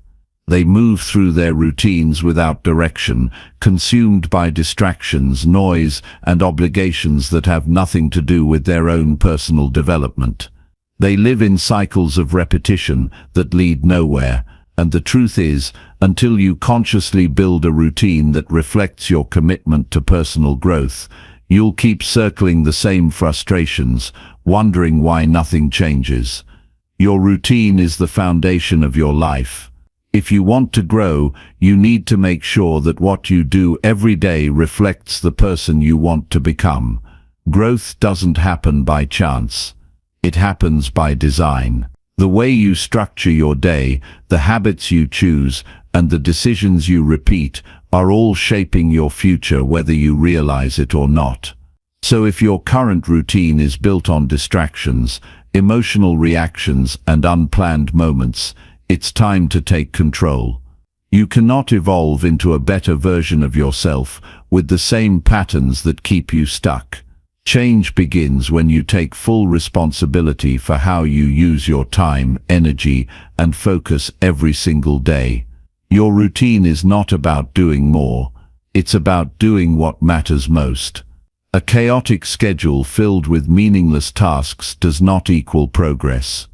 They move through their routines without direction, consumed by distractions, noise, and obligations that have nothing to do with their own personal development. They live in cycles of repetition that lead nowhere, and the truth is, until you consciously build a routine that reflects your commitment to personal growth, you'll keep circling the same frustrations, wondering why nothing changes. Your routine is the foundation of your life. If you want to grow, you need to make sure that what you do every day reflects the person you want to become. Growth doesn't happen by chance. It happens by design. The way you structure your day, the habits you choose, and the decisions you repeat are all shaping your future whether you realize it or not. So if your current routine is built on distractions, emotional reactions, and unplanned moments, it's time to take control. You cannot evolve into a better version of yourself with the same patterns that keep you stuck. Change begins when you take full responsibility for how you use your time, energy, and focus every single day. Your routine is not about doing more. It's about doing what matters most. A chaotic schedule filled with meaningless tasks does not equal progress.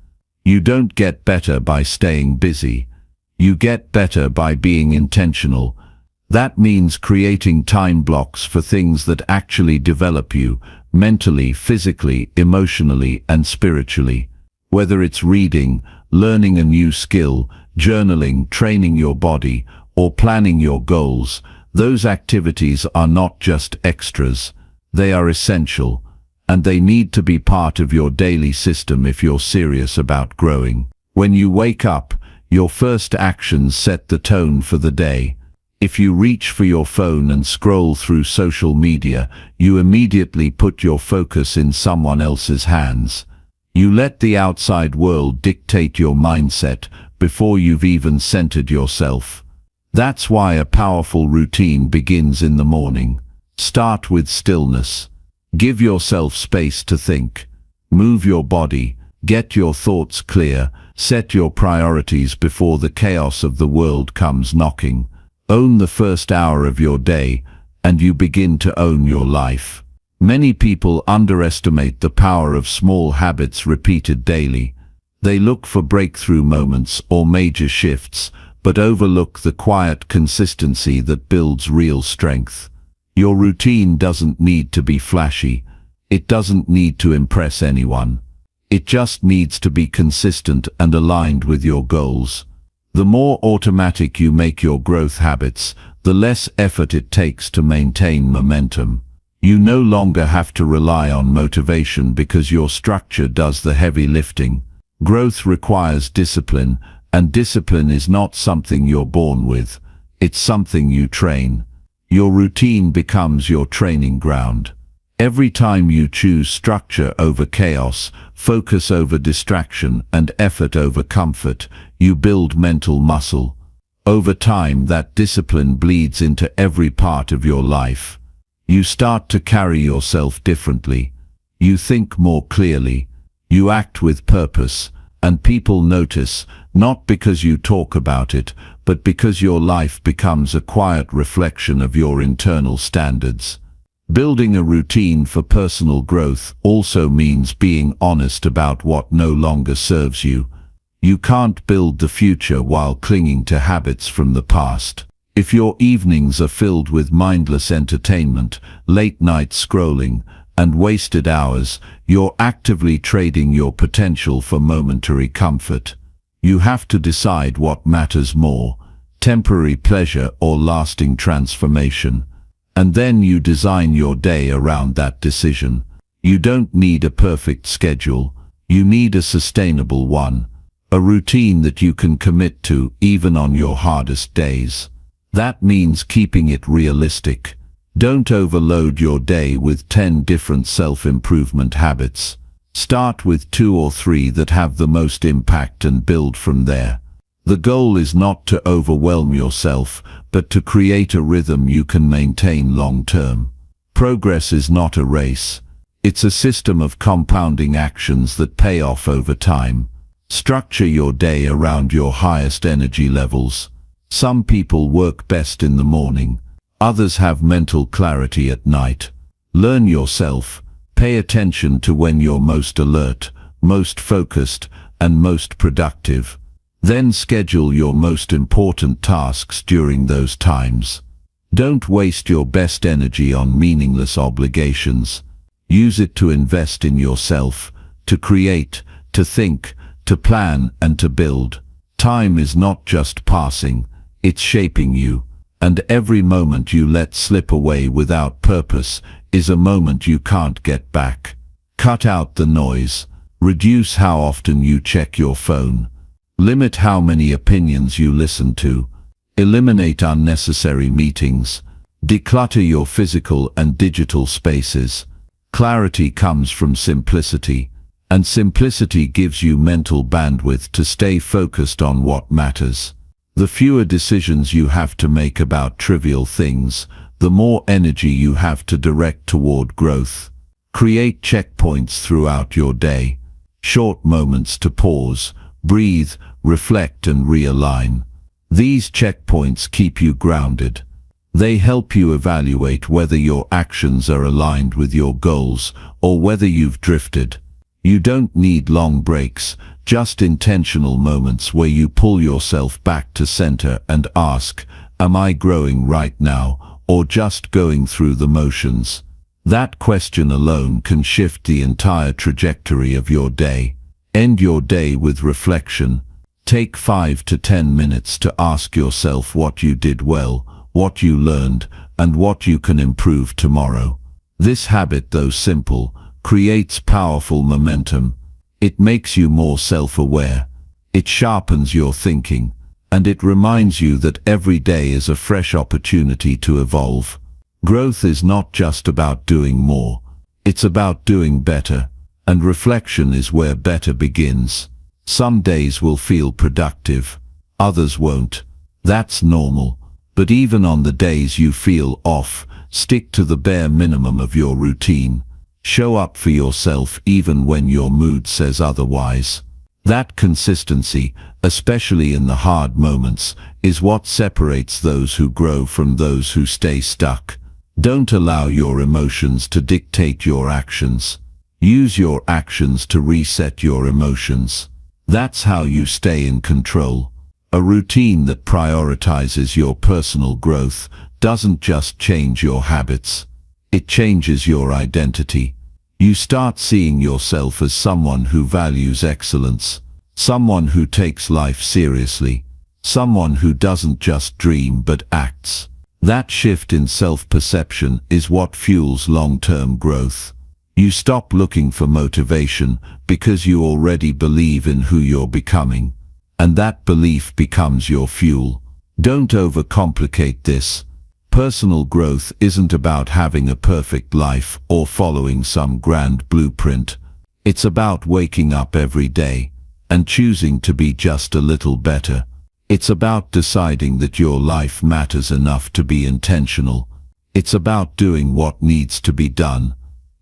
You don't get better by staying busy. You get better by being intentional. That means creating time blocks for things that actually develop you, mentally, physically, emotionally, and spiritually. Whether it's reading, learning a new skill, journaling, training your body, or planning your goals, Those activities are not just extras, they are essential, and they need to be part of your daily system if you're serious about growing. When you wake up, your first actions set the tone for the day. If you reach for your phone and scroll through social media, you immediately put your focus in someone else's hands. You let the outside world dictate your mindset before you've even centered yourself. That's why a powerful routine begins in the morning. Start with stillness. Give yourself space to think. Move your body. Get your thoughts clear. Set your priorities before the chaos of the world comes knocking. Own the first hour of your day, and you begin to own your life. Many people underestimate the power of small habits repeated daily. They look for breakthrough moments or major shifts, but overlook the quiet consistency that builds real strength. Your routine doesn't need to be flashy. It doesn't need to impress anyone. It just needs to be consistent and aligned with your goals. The more automatic you make your growth habits, the less effort it takes to maintain momentum. You no longer have to rely on motivation because your structure does the heavy lifting. Growth requires discipline, and discipline is not something you're born with. It's something you train. Your routine becomes your training ground. Every time you choose structure over chaos, focus over distraction, and effort over comfort, you build mental muscle. Over time, that discipline bleeds into every part of your life. You start to carry yourself differently. You think more clearly. You act with purpose, and people notice, not because you talk about it, but because your life becomes a quiet reflection of your internal standards. Building a routine for personal growth also means being honest about what no longer serves you. You can't build the future while clinging to habits from the past. If your evenings are filled with mindless entertainment, late-night scrolling, and wasted hours, you're actively trading your potential for momentary comfort. You have to decide what matters more, temporary pleasure or lasting transformation. And then you design your day around that decision. You don't need a perfect schedule. You need a sustainable one. A routine that you can commit to even on your hardest days. That means keeping it realistic. Don't overload your day with 10 different self-improvement habits. Start with 2 or 3 that have the most impact and build from there. The goal is not to overwhelm yourself, but to create a rhythm you can maintain long-term. Progress is not a race. It's a system of compounding actions that pay off over time. Structure your day around your highest energy levels. Some people work best in the morning. Others have mental clarity at night. Learn yourself. Pay attention to when you're most alert, most focused, and most productive. Then schedule your most important tasks during those times. Don't waste your best energy on meaningless obligations. Use it to invest in yourself, to create, to think, to plan, and to build. Time is not just passing, it's shaping you, and every moment you let slip away without purpose is a moment you can't get back. Cut out the noise. Reduce how often you check your phone. Limit how many opinions you listen to. Eliminate unnecessary meetings. Declutter your physical and digital spaces. Clarity comes from simplicity, and simplicity gives you mental bandwidth to stay focused on what matters. The fewer decisions you have to make about trivial things, the more energy you have to direct toward growth. Create checkpoints throughout your day. Short moments to pause, breathe, reflect, and realign. These checkpoints keep you grounded. They help you evaluate whether your actions are aligned with your goals or whether you've drifted. You don't need long breaks, just intentional moments where you pull yourself back to center and ask, am I growing right now, or just going through the motions? That question alone can shift the entire trajectory of your day. End your day with reflection. Take 5 to 10 minutes to ask yourself what you did well, what you learned, and what you can improve tomorrow. This habit, though simple, creates powerful momentum. It makes you more self-aware. It sharpens your thinking, and it reminds you that every day is a fresh opportunity to evolve. Growth is not just about doing more. It's about doing better, and reflection is where better begins. Some days will feel productive, others won't. That's normal. But even on the days you feel off, stick to the bare minimum of your routine. Show up for yourself even when your mood says otherwise. That consistency, especially in the hard moments, is what separates those who grow from those who stay stuck. Don't allow your emotions to dictate your actions. Use your actions to reset your emotions. That's how you stay in control. A routine that prioritizes your personal growth doesn't just change your habits. It changes your identity. You start seeing yourself as someone who values excellence, someone who takes life seriously, someone who doesn't just dream but acts. That shift in self-perception is what fuels long-term growth. You stop looking for motivation because you already believe in who you're becoming, and that belief becomes your fuel. Don't overcomplicate this. Personal growth isn't about having a perfect life or following some grand blueprint. It's about waking up every day and choosing to be just a little better. It's about deciding that your life matters enough to be intentional. It's about doing what needs to be done,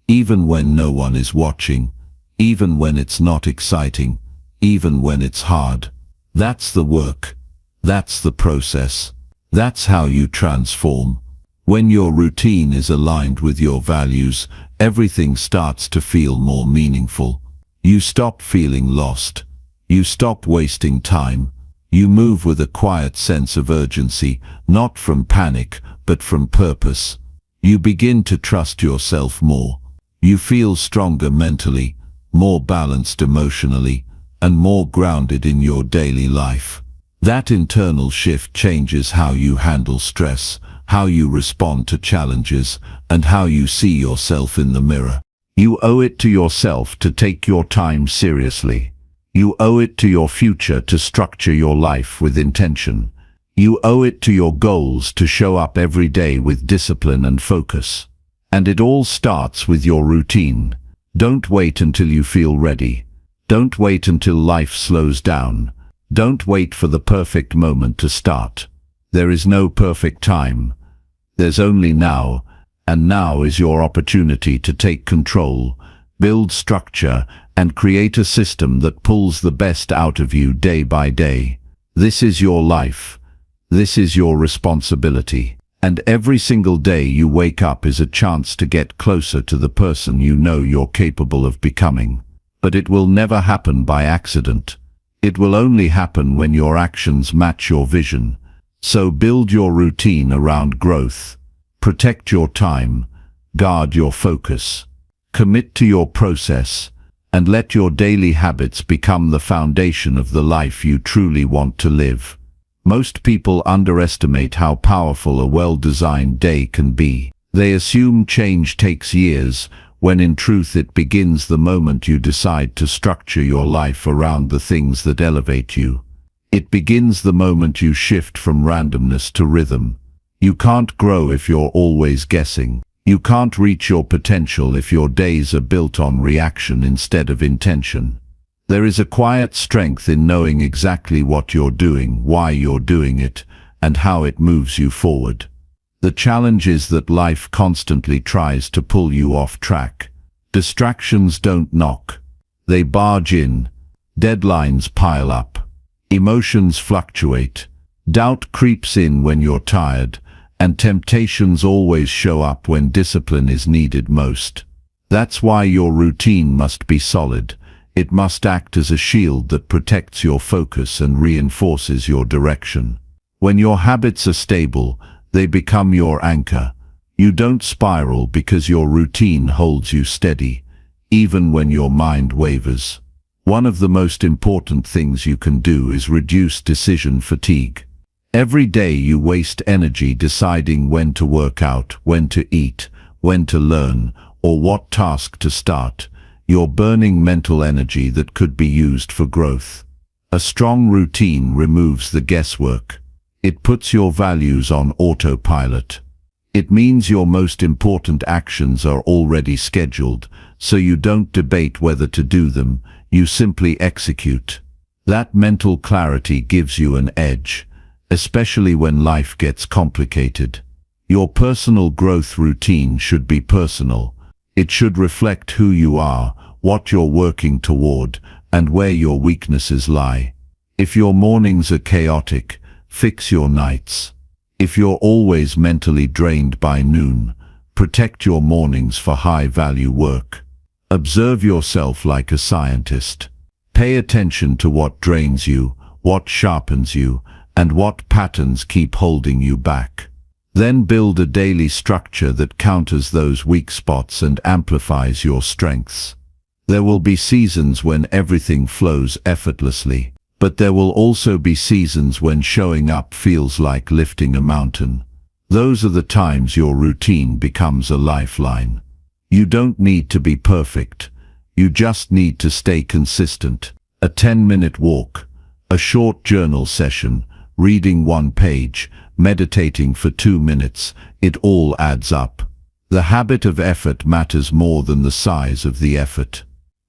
even when no one is watching, even when it's not exciting, even when it's hard. That's the work. That's the process. That's how you transform. When your routine is aligned with your values, everything starts to feel more meaningful. You stop feeling lost. You stop wasting time. You move with a quiet sense of urgency, not from panic, but from purpose. You begin to trust yourself more. You feel stronger mentally, more balanced emotionally, and more grounded in your daily life. That internal shift changes how you handle stress, how you respond to challenges, and how you see yourself in the mirror. You owe it to yourself to take your time seriously. You owe it to your future to structure your life with intention. You owe it to your goals to show up every day with discipline and focus. And it all starts with your routine. Don't wait until you feel ready. Don't wait until life slows down. Don't wait for the perfect moment to start. There is no perfect time. There's only now, and now is your opportunity to take control, build structure, and create a system that pulls the best out of you day by day. This is your life. This is your responsibility. And every single day you wake up is a chance to get closer to the person you know you're capable of becoming. But it will never happen by accident. It will only happen when your actions match your vision. So build your routine around growth. Protect your time. Guard your focus. Commit to your process. And let your daily habits become the foundation of the life you truly want to live. Most people underestimate how powerful a well-designed day can be. They assume change takes years, when in truth it begins the moment you decide to structure your life around the things that elevate you. It begins the moment you shift from randomness to rhythm. You can't grow if you're always guessing. You can't reach your potential if your days are built on reaction instead of intention. There is a quiet strength in knowing exactly what you're doing, why you're doing it, and how it moves you forward. The challenge is that life constantly tries to pull you off track. Distractions don't knock. They barge in. Deadlines pile up. Emotions fluctuate. Doubt creeps in when you're tired, and temptations always show up when discipline is needed most. That's why your routine must be solid. It must act as a shield that protects your focus and reinforces your direction. When your habits are stable, they become your anchor. You don't spiral because your routine holds you steady, even when your mind wavers. One of the most important things you can do is reduce decision fatigue. Every day you waste energy deciding when to work out, when to eat, when to learn, or what task to start. You're burning mental energy that could be used for growth. A strong routine removes the guesswork. It puts your values on autopilot. It means your most important actions are already scheduled, so you don't debate whether to do them, you simply execute. That mental clarity gives you an edge, especially when life gets complicated. Your personal growth routine should be personal. It should reflect who you are, what you're working toward, and where your weaknesses lie. If your mornings are chaotic, fix your nights. If you're always mentally drained by noon, protect your mornings for high-value work. Observe yourself like a scientist. Pay attention to what drains you, what sharpens you, and what patterns keep holding you back. Then build a daily structure that counters those weak spots and amplifies your strengths. There will be seasons when everything flows effortlessly, but there will also be seasons when showing up feels like lifting a mountain. Those are the times your routine becomes a lifeline. You don't need to be perfect. You just need to stay consistent. A 10-minute walk, a short journal session, reading one page, meditating for 2 minutes, it all adds up. The habit of effort matters more than the size of the effort.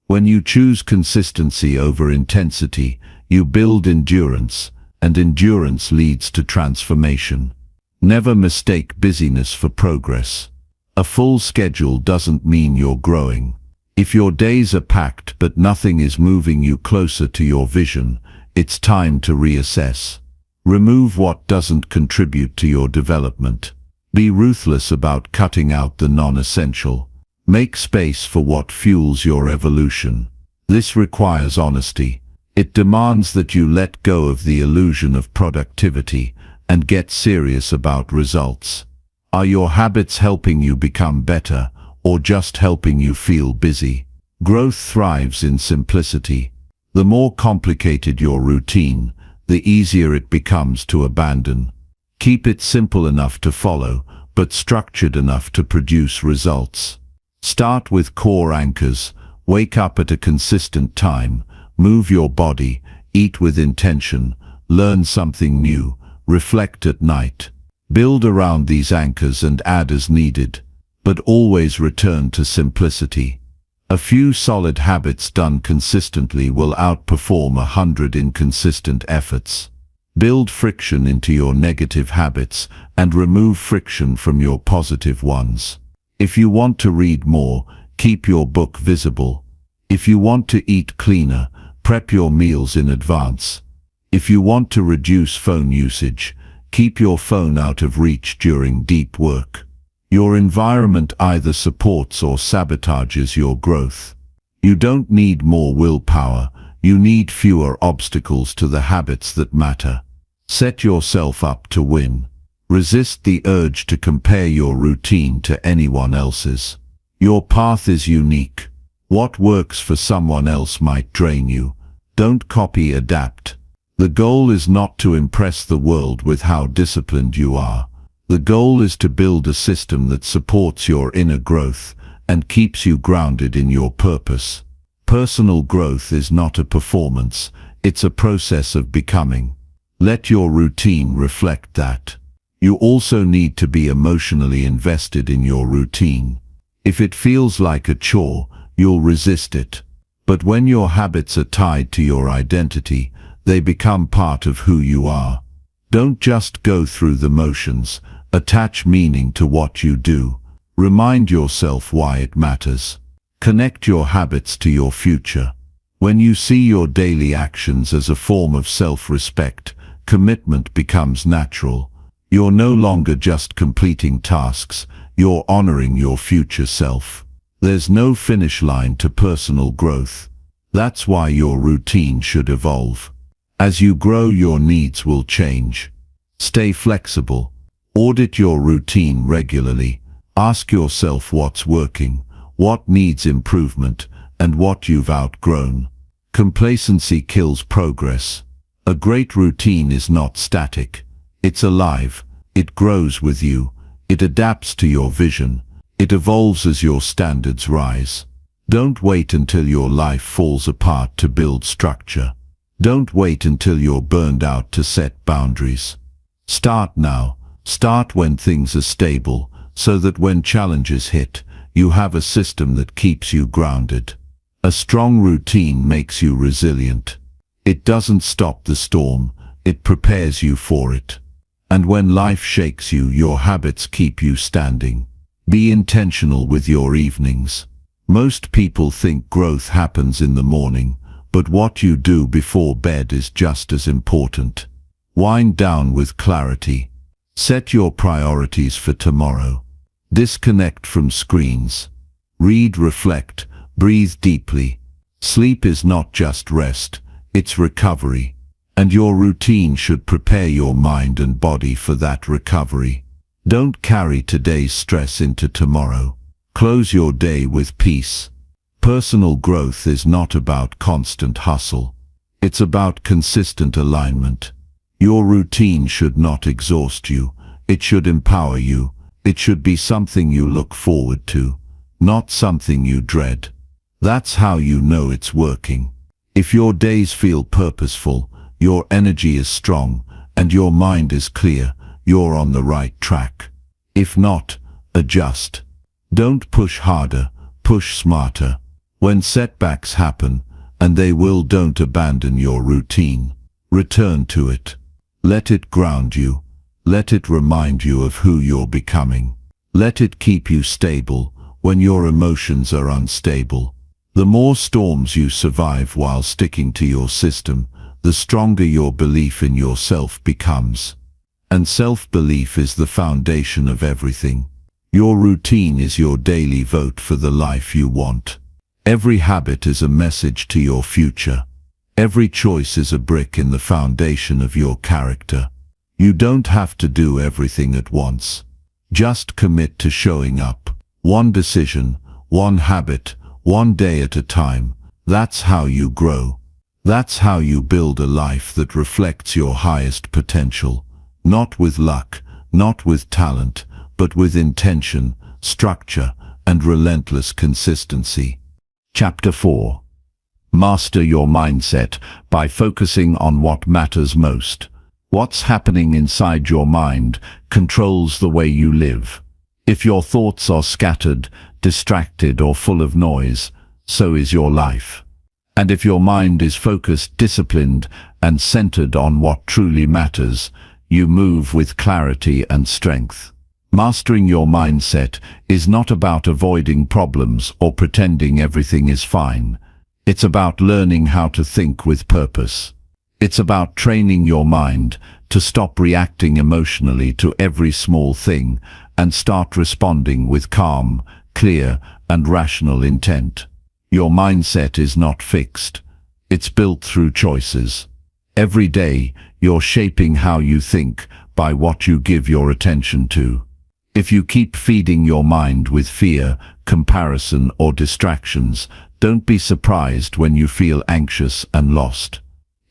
When you choose consistency over intensity, you build endurance, and endurance leads to transformation. Never mistake busyness for progress. A full schedule doesn't mean you're growing. If your days are packed but nothing is moving you closer to your vision, it's time to reassess. Remove what doesn't contribute to your development. Be ruthless about cutting out the non-essential. Make space for what fuels your evolution. This requires honesty. It demands that you let go of the illusion of productivity and get serious about results. Are your habits helping you become better, or just helping you feel busy? Growth thrives in simplicity. The more complicated your routine, the easier it becomes to abandon. Keep it simple enough to follow, but structured enough to produce results. Start with core anchors. Wake up at a consistent time, move your body, eat with intention, learn something new, reflect at night. Build around these anchors and add as needed, but always return to simplicity. A few solid habits done consistently will outperform 100 inconsistent efforts. Build friction into your negative habits and remove friction from your positive ones. If you want to read more, keep your book visible. If you want to eat cleaner, prep your meals in advance. If you want to reduce phone usage, keep your phone out of reach during deep work. Your environment either supports or sabotages your growth. You don't need more willpower, you need fewer obstacles to the habits that matter. Set yourself up to win. Resist the urge to compare your routine to anyone else's. Your path is unique. What works for someone else might drain you. Don't copy, adapt. The goal is not to impress the world with how disciplined you are. The goal is to build a system that supports your inner growth and keeps you grounded in your purpose. Personal growth is not a performance, it's a process of becoming. Let your routine reflect that. You also need to be emotionally invested in your routine. If it feels like a chore, you'll resist it. But when your habits are tied to your identity, they become part of who you are. Don't just go through the motions. Attach meaning to what you do. Remind yourself why it matters. Connect your habits to your future. When you see your daily actions as a form of self-respect, commitment becomes natural. You're no longer just completing tasks, you're honoring your future self. There's no finish line to personal growth. That's why your routine should evolve. As you grow, your needs will change. Stay flexible. Audit your routine regularly. Ask yourself what's working, what needs improvement, and what you've outgrown. Complacency kills progress. A great routine is not static. It's alive. It grows with you. It adapts to your vision. It evolves as your standards rise. Don't wait until your life falls apart to build structure. Don't wait until you're burned out to set boundaries. Start now. Start when things are stable, so that when challenges hit, you have a system that keeps you grounded. A strong routine makes you resilient. It doesn't stop the storm, it prepares you for it. And when life shakes you, your habits keep you standing. Be intentional with your evenings. Most people think growth happens in the morning, but what you do before bed is just as important. Wind down with clarity. Set your priorities for tomorrow. Disconnect from screens. Read, reflect, breathe deeply. Sleep is not just rest, it's recovery. And your routine should prepare your mind and body for that recovery. Don't carry today's stress into tomorrow. Close your day with peace. Personal growth is not about constant hustle. It's about consistent alignment. Your routine should not exhaust you. It should empower you. It should be something you look forward to, not something you dread. That's how you know it's working. If your days feel purposeful, your energy is strong, and your mind is clear, you're on the right track. If not, adjust. Don't push harder, push smarter. When setbacks happen, and they will, don't abandon your routine. Return to it. Let it ground you. Let it remind you of who you're becoming. Let it keep you stable when your emotions are unstable. The more storms you survive while sticking to your system, the stronger your belief in yourself becomes. And self-belief is the foundation of everything. Your routine is your daily vote for the life you want. Every habit is a message to your future. Every choice is a brick in the foundation of your character. You don't have to do everything at once. Just commit to showing up. One decision, one habit, one day at a time. That's how you grow. That's how you build a life that reflects your highest potential. Not with luck, not with talent, but with intention, structure, and relentless consistency. Chapter 4. Master your mindset by focusing on what matters most. What's happening inside your mind controls the way you live. If your thoughts are scattered, distracted, or full of noise, so is your life. And if your mind is focused, disciplined, and centered on what truly matters, you move with clarity and strength. Mastering your mindset is not about avoiding problems or pretending everything is fine. It's about learning how to think with purpose. It's about training your mind to stop reacting emotionally to every small thing and start responding with calm, clear, and rational intent. Your mindset is not fixed. It's built through choices. Every day, you're shaping how you think by what you give your attention to. If you keep feeding your mind with fear, comparison, or distractions, don't be surprised when you feel anxious and lost.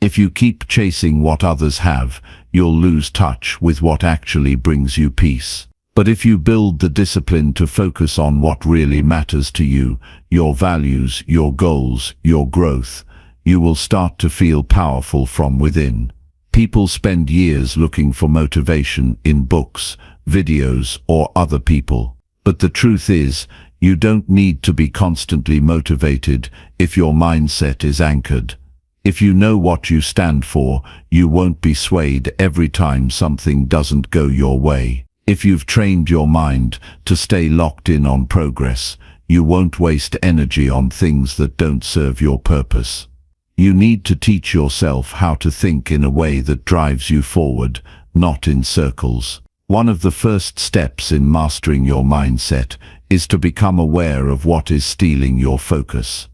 If you keep chasing what others have, you'll lose touch with what actually brings you peace. But if you build the discipline to focus on what really matters to you, your values, your goals, your growth, you will start to feel powerful from within. People spend years looking for motivation in books, videos, or other people. But the truth is, you don't need to be constantly motivated if your mindset is anchored. If you know what you stand for, you won't be swayed every time something doesn't go your way. If you've trained your mind to stay locked in on progress, you won't waste energy on things that don't serve your purpose. You need to teach yourself how to think in a way that drives you forward, not in circles. One of the first steps in mastering your mindset is to become aware of what is stealing your focus.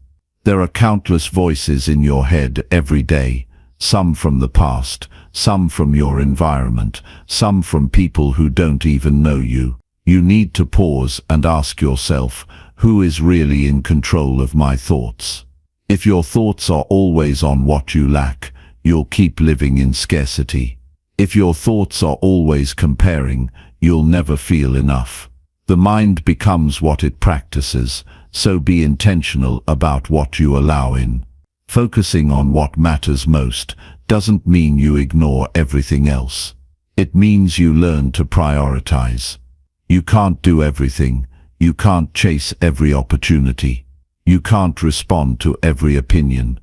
There are countless voices in your head every day, some from the past, some from your environment, some from people who don't even know you. You need to pause and ask yourself, who is really in control of my thoughts? If your thoughts are always on what you lack, you'll keep living in scarcity. If your thoughts are always comparing, you'll never feel enough. The mind becomes what it practices, so be intentional about what you allow in. Focusing on what matters most doesn't mean you ignore everything else. It means you learn to prioritize. You can't do everything. You can't chase every opportunity. You can't respond to every opinion.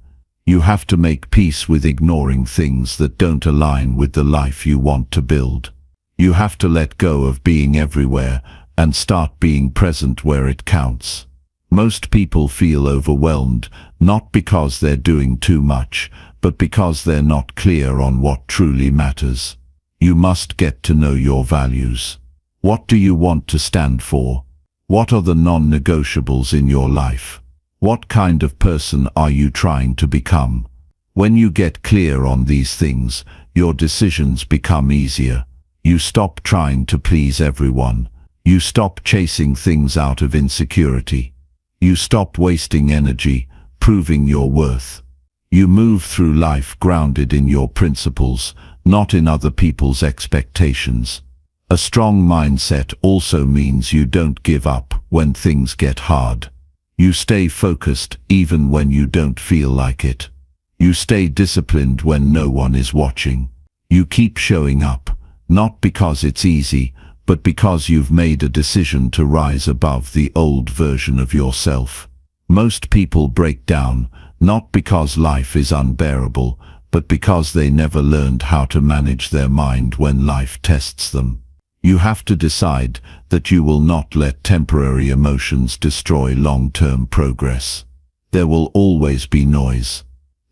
You have to make peace with ignoring things that don't align with the life you want to build. You have to let go of being everywhere and start being present where it counts. Most people feel overwhelmed, not because they're doing too much, but because they're not clear on what truly matters. You must get to know your values. What do you want to stand for? What are the non-negotiables in your life? What kind of person are you trying to become? When you get clear on these things, your decisions become easier. You stop trying to please everyone. You stop chasing things out of insecurity. You stop wasting energy, proving your worth. You move through life grounded in your principles, not in other people's expectations. A strong mindset also means you don't give up when things get hard. You stay focused even when you don't feel like it. You stay disciplined when no one is watching. You keep showing up, not because it's easy, but because you've made a decision to rise above the old version of yourself. Most people break down, not because life is unbearable, but because they never learned how to manage their mind when life tests them. You have to decide that you will not let temporary emotions destroy long-term progress. There will always be noise.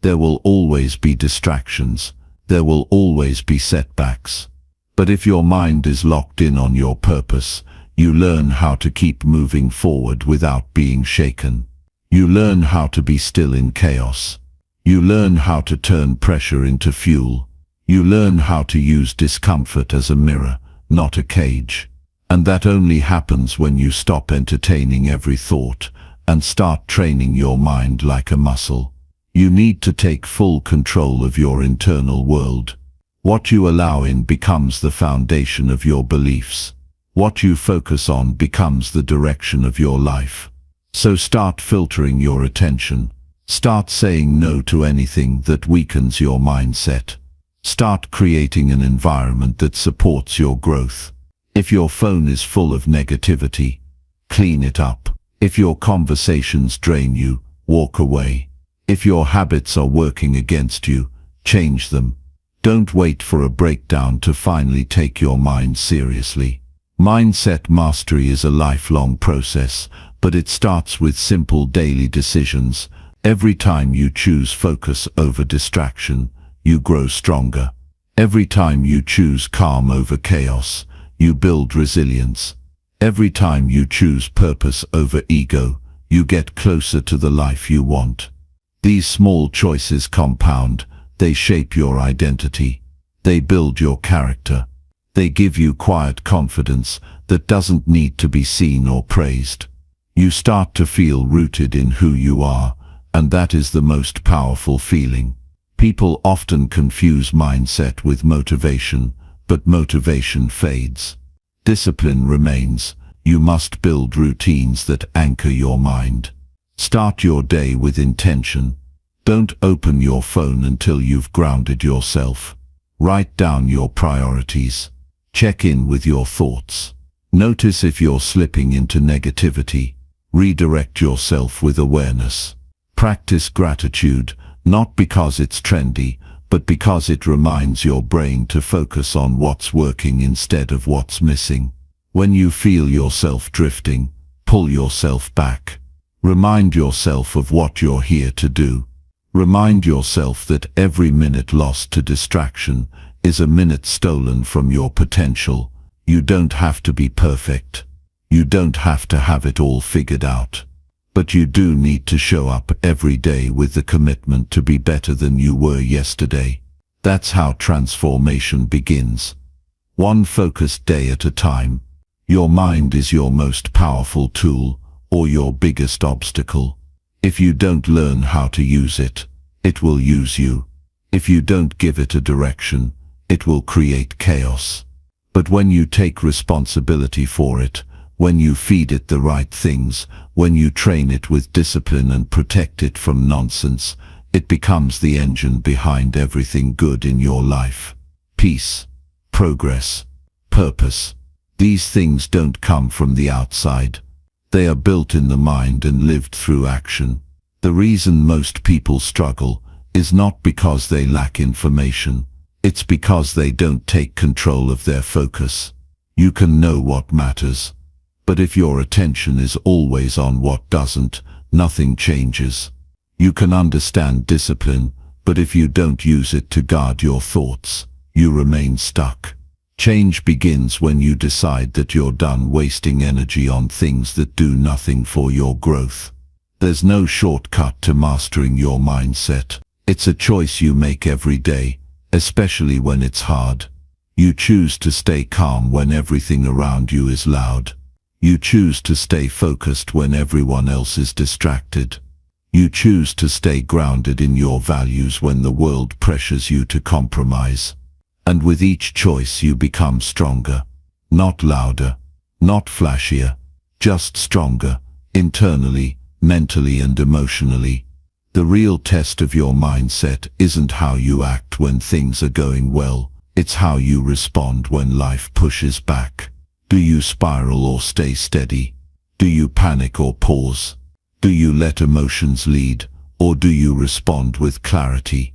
There will always be distractions. There will always be setbacks. But if your mind is locked in on your purpose, you learn how to keep moving forward without being shaken. You learn how to be still in chaos. You learn how to turn pressure into fuel. You learn how to use discomfort as a mirror, not a cage. And that only happens when you stop entertaining every thought and start training your mind like a muscle. You need to take full control of your internal world. What you allow in becomes the foundation of your beliefs. What you focus on becomes the direction of your life. So start filtering your attention. Start saying no to anything that weakens your mindset. Start creating an environment that supports your growth. If your phone is full of negativity, clean it up. If your conversations drain you, walk away. If your habits are working against you, change them. Don't wait for a breakdown to finally take your mind seriously. Mindset mastery is a lifelong process, but it starts with simple daily decisions. Every time you choose focus over distraction, you grow stronger. Every time you choose calm over chaos, you build resilience. Every time you choose purpose over ego, you get closer to the life you want. These small choices compound. They shape your identity. They build your character. They give you quiet confidence that doesn't need to be seen or praised. You start to feel rooted in who you are, and that is the most powerful feeling. People often confuse mindset with motivation, but motivation fades. Discipline remains. You must build routines that anchor your mind. Start your day with intention. Don't open your phone until you've grounded yourself. Write down your priorities. Check in with your thoughts. Notice if you're slipping into negativity. Redirect yourself with awareness. Practice gratitude, not because it's trendy, but because it reminds your brain to focus on what's working instead of what's missing. When you feel yourself drifting, pull yourself back. Remind yourself of what you're here to do. Remind yourself that every minute lost to distraction is a minute stolen from your potential. You don't have to be perfect. You don't have to have it all figured out. But you do need to show up every day with the commitment to be better than you were yesterday. That's how transformation begins. One focused day at a time. Your mind is your most powerful tool or your biggest obstacle. If you don't learn how to use it, it will use you. If you don't give it a direction, it will create chaos. But when you take responsibility for it, when you feed it the right things, when you train it with discipline and protect it from nonsense, it becomes the engine behind everything good in your life. Peace, progress, purpose. These things don't come from the outside. They are built in the mind and lived through action. The reason most people struggle is not because they lack information. It's because they don't take control of their focus. You can know what matters, but if your attention is always on what doesn't, nothing changes. You can understand discipline, but if you don't use it to guard your thoughts, you remain stuck. Change begins when you decide that you're done wasting energy on things that do nothing for your growth. There's no shortcut to mastering your mindset. It's a choice you make every day, especially when it's hard. You choose to stay calm when everything around you is loud. You choose to stay focused when everyone else is distracted. You choose to stay grounded in your values when the world pressures you to compromise. And with each choice you become stronger. Not louder, not flashier, just stronger, internally, mentally and emotionally. The real test of your mindset isn't how you act when things are going well, it's how you respond when life pushes back. Do you spiral or stay steady? Do you panic or pause? Do you let emotions lead, or do you respond with clarity?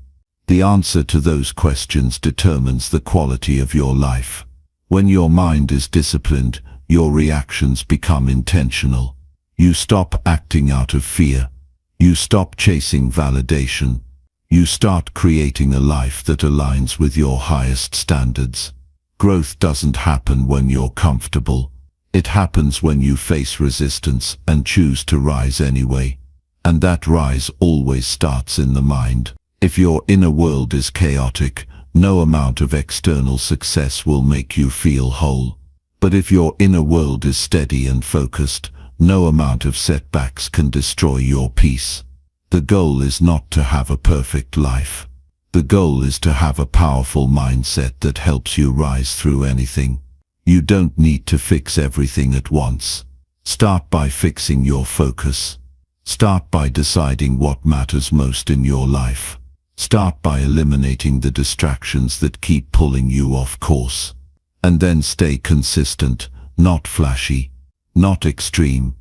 The answer to those questions determines the quality of your life. When your mind is disciplined, your reactions become intentional. You stop acting out of fear. You stop chasing validation. You start creating a life that aligns with your highest standards. Growth doesn't happen when you're comfortable. It happens when you face resistance and choose to rise anyway. And that rise always starts in the mind. If your inner world is chaotic, no amount of external success will make you feel whole. But if your inner world is steady and focused, no amount of setbacks can destroy your peace. The goal is not to have a perfect life. The goal is to have a powerful mindset that helps you rise through anything. You don't need to fix everything at once. Start by fixing your focus. Start by deciding what matters most in your life. Start by eliminating the distractions that keep pulling you off course. And then stay consistent, not flashy, not extreme,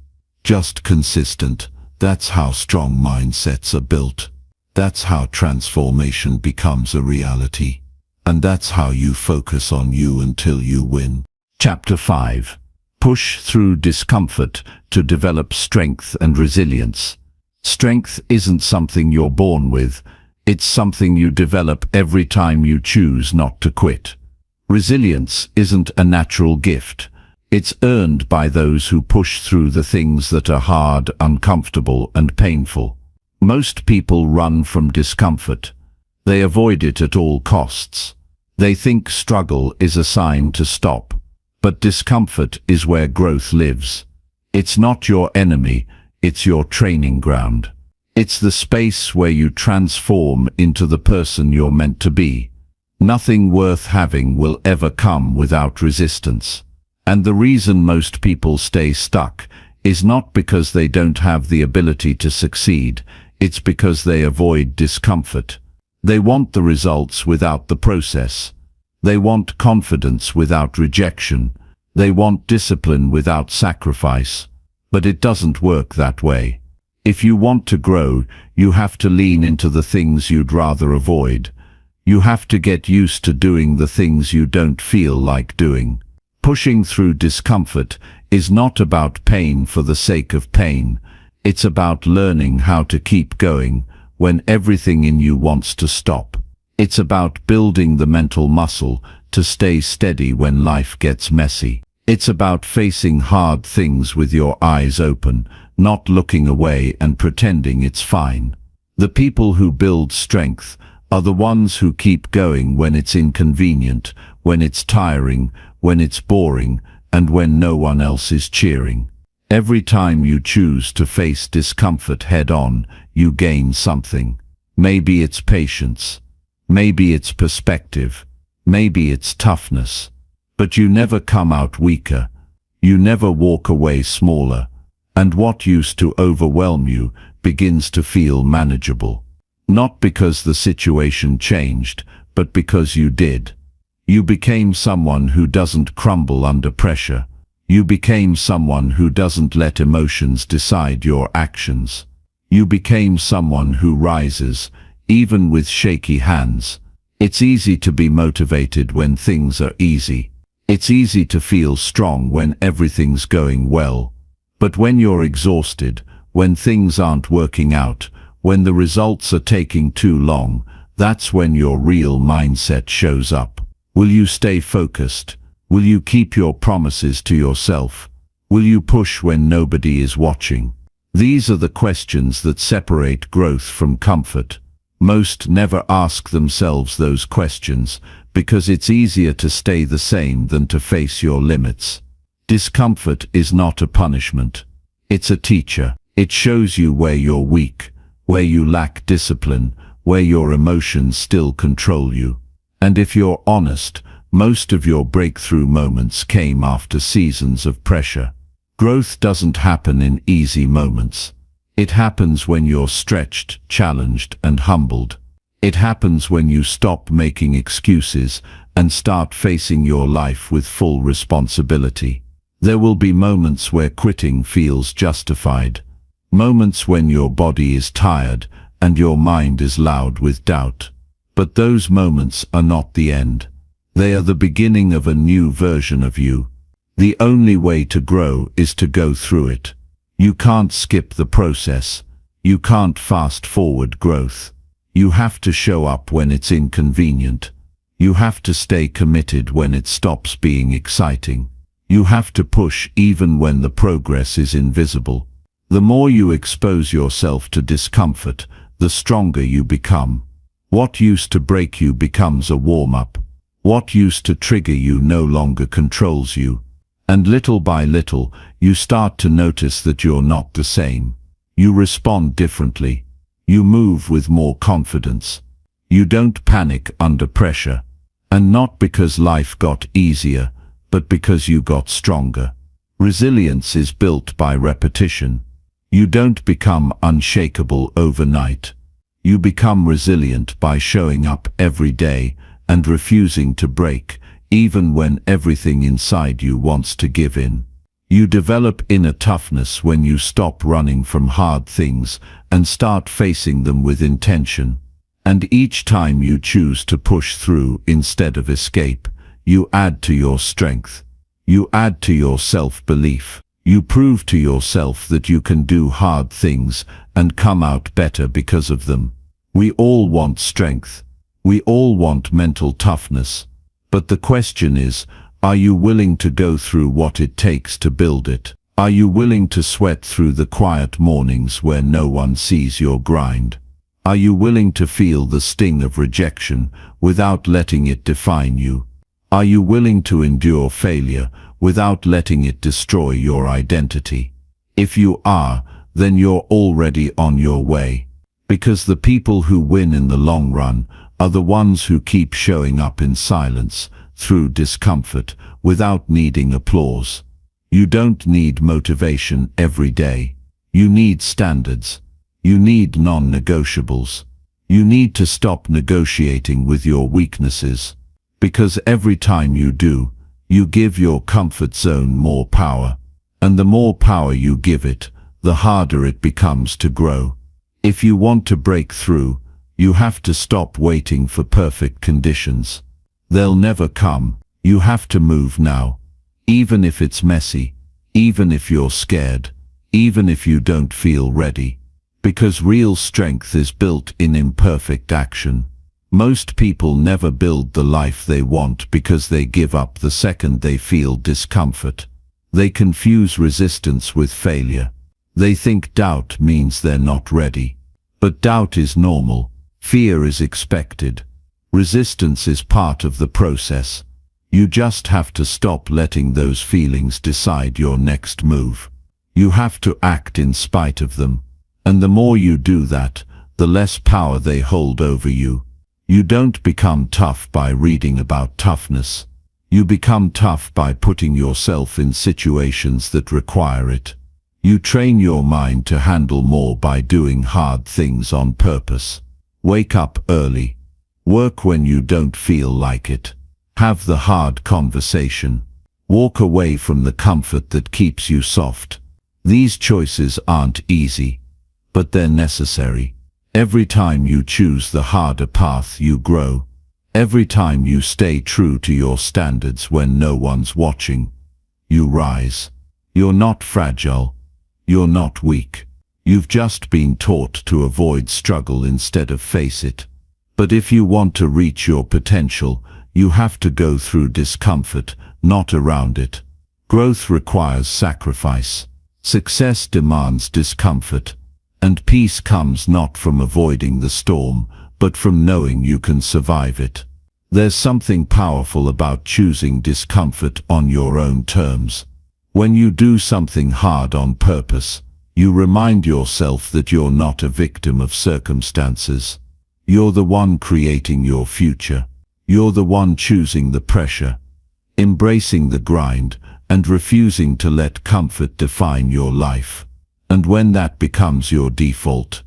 just consistent. That's how strong mindsets are built. That's how transformation becomes a reality. And that's how you focus on you until you win. Chapter 5. Push through discomfort to develop strength and resilience. Strength isn't something you're born with. It's something you develop every time you choose not to quit. Resilience isn't a natural gift. It's earned by those who push through the things that are hard, uncomfortable, and painful. Most people run from discomfort. They avoid it at all costs. They think struggle is a sign to stop. But discomfort is where growth lives. It's not your enemy, it's your training ground. It's the space where you transform into the person you're meant to be. Nothing worth having will ever come without resistance. And the reason most people stay stuck is not because they don't have the ability to succeed, it's because they avoid discomfort. They want the results without the process. They want confidence without rejection. They want discipline without sacrifice. But it doesn't work that way. If you want to grow, you have to lean into the things you'd rather avoid. You have to get used to doing the things you don't feel like doing. Pushing through discomfort is not about pain for the sake of pain. It's about learning how to keep going when everything in you wants to stop. It's about building the mental muscle to stay steady when life gets messy. It's about facing hard things with your eyes open, not looking away and pretending it's fine. The people who build strength are the ones who keep going when it's inconvenient, when it's tiring, when it's boring, and when no one else is cheering. Every time you choose to face discomfort head-on, you gain something. Maybe it's patience. Maybe it's perspective. Maybe it's toughness. But you never come out weaker. You never walk away smaller. And what used to overwhelm you begins to feel manageable. Not because the situation changed, but because you did. You became someone who doesn't crumble under pressure. You became someone who doesn't let emotions decide your actions. You became someone who rises, even with shaky hands. It's easy to be motivated when things are easy. It's easy to feel strong when everything's going well. But when you're exhausted, when things aren't working out, when the results are taking too long, that's when your real mindset shows up. Will you stay focused? Will you keep your promises to yourself? Will you push when nobody is watching? These are the questions that separate growth from comfort. Most never ask themselves those questions because it's easier to stay the same than to face your limits. Discomfort is not a punishment. It's a teacher. It shows you where you're weak, where you lack discipline, where your emotions still control you. And if you're honest, most of your breakthrough moments came after seasons of pressure. Growth doesn't happen in easy moments. It happens when you're stretched, challenged, and humbled. It happens when you stop making excuses and start facing your life with full responsibility. There will be moments where quitting feels justified. Moments when your body is tired and your mind is loud with doubt. But those moments are not the end. They are the beginning of a new version of you. The only way to grow is to go through it. You can't skip the process. You can't fast forward growth. You have to show up when it's inconvenient. You have to stay committed when it stops being exciting. You have to push even when the progress is invisible. The more you expose yourself to discomfort, the stronger you become. What used to break you becomes a warm-up. What used to trigger you no longer controls you. And little by little, you start to notice that you're not the same. You respond differently. You move with more confidence. You don't panic under pressure. And not because life got easier, but because you got stronger. Resilience is built by repetition. You don't become unshakable overnight. You become resilient by showing up every day and refusing to break, even when everything inside you wants to give in. You develop inner toughness when you stop running from hard things and start facing them with intention. And each time you choose to push through instead of escape, you add to your strength. You add to your self-belief. You prove to yourself that you can do hard things and come out better because of them. We all want strength. We all want mental toughness. But the question is, are you willing to go through what it takes to build it? Are you willing to sweat through the quiet mornings where no one sees your grind? Are you willing to feel the sting of rejection without letting it define you? Are you willing to endure failure without letting it destroy your identity? If you are, then you're already on your way. Because the people who win in the long run are the ones who keep showing up in silence, through discomfort, without needing applause. You don't need motivation every day. You need standards. You need non-negotiables. You need to stop negotiating with your weaknesses. Because every time you do, you give your comfort zone more power. And the more power you give it, the harder it becomes to grow. If you want to break through, you have to stop waiting for perfect conditions. They'll never come. You have to move now. Even if it's messy, even if you're scared, even if you don't feel ready. Because real strength is built in imperfect action. Most people never build the life they want because they give up the second they feel discomfort. They confuse resistance with failure. They think doubt means they're not ready. But doubt is normal. Fear is expected. Resistance is part of the process. You just have to stop letting those feelings decide your next move. You have to act in spite of them. And the more you do that, the less power they hold over you. You don't become tough by reading about toughness. You become tough by putting yourself in situations that require it. You train your mind to handle more by doing hard things on purpose. Wake up early. Work when you don't feel like it. Have the hard conversation. Walk away from the comfort that keeps you soft. These choices aren't easy, but they're necessary. Every time you choose the harder path, you grow. Every time you stay true to your standards when no one's watching, you rise. You're not fragile. You're not weak. You've just been taught to avoid struggle instead of face it. But if you want to reach your potential, you have to go through discomfort, not around it. Growth requires sacrifice. Success demands discomfort. And peace comes not from avoiding the storm, but from knowing you can survive it. There's something powerful about choosing discomfort on your own terms. When you do something hard on purpose, you remind yourself that you're not a victim of circumstances. You're the one creating your future. You're the one choosing the pressure, embracing the grind, and refusing to let comfort define your life. And when that becomes your default,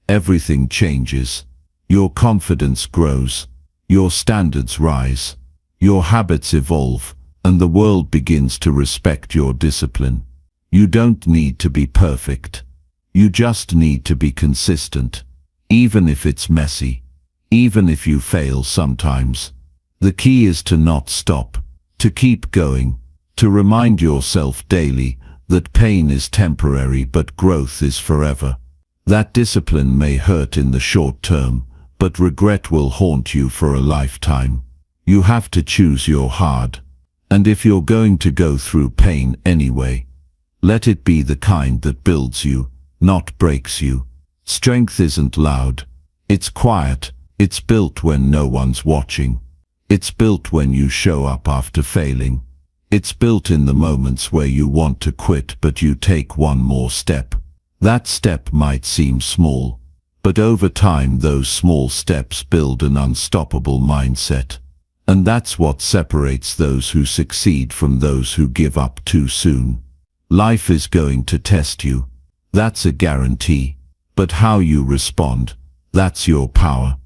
everything changes. Your confidence grows, your standards rise, your habits evolve, and the world begins to respect your discipline. You don't need to be perfect. You just need to be consistent, even if it's messy, even if you fail sometimes. The key is to not stop, to keep going, to remind yourself daily that pain is temporary but growth is forever. That discipline may hurt in the short term, but regret will haunt you for a lifetime. You have to choose your hard. And if you're going to go through pain anyway, let it be the kind that builds you, not breaks you. Strength isn't loud. It's quiet. It's built when no one's watching. It's built when you show up after failing. It's built in the moments where you want to quit but you take one more step. That step might seem small, but over time those small steps build an unstoppable mindset. And that's what separates those who succeed from those who give up too soon. Life is going to test you. That's a guarantee. But how you respond, that's your power.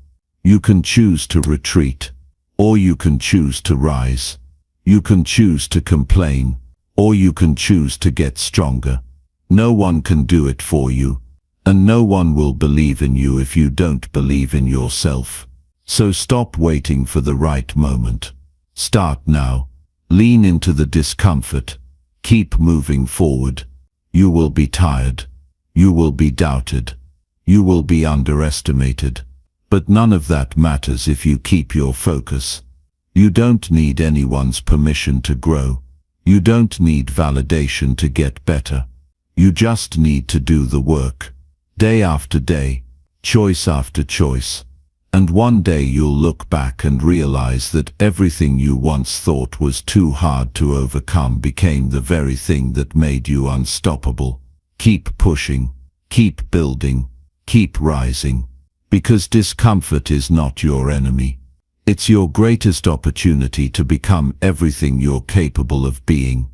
You can choose to retreat, or you can choose to rise. You can choose to complain, or you can choose to get stronger. No one can do it for you, and no one will believe in you if you don't believe in yourself. So stop waiting for the right moment. Start now. Lean into the discomfort. Keep moving forward. You will be tired. You will be doubted. You will be underestimated. But none of that matters if you keep your focus. You don't need anyone's permission to grow. You don't need validation to get better. You just need to do the work. Day after day, choice after choice. And one day you'll look back and realize that everything you once thought was too hard to overcome became the very thing that made you unstoppable. Keep pushing. Keep building. Keep rising. Because discomfort is not your enemy. It's your greatest opportunity to become everything you're capable of being.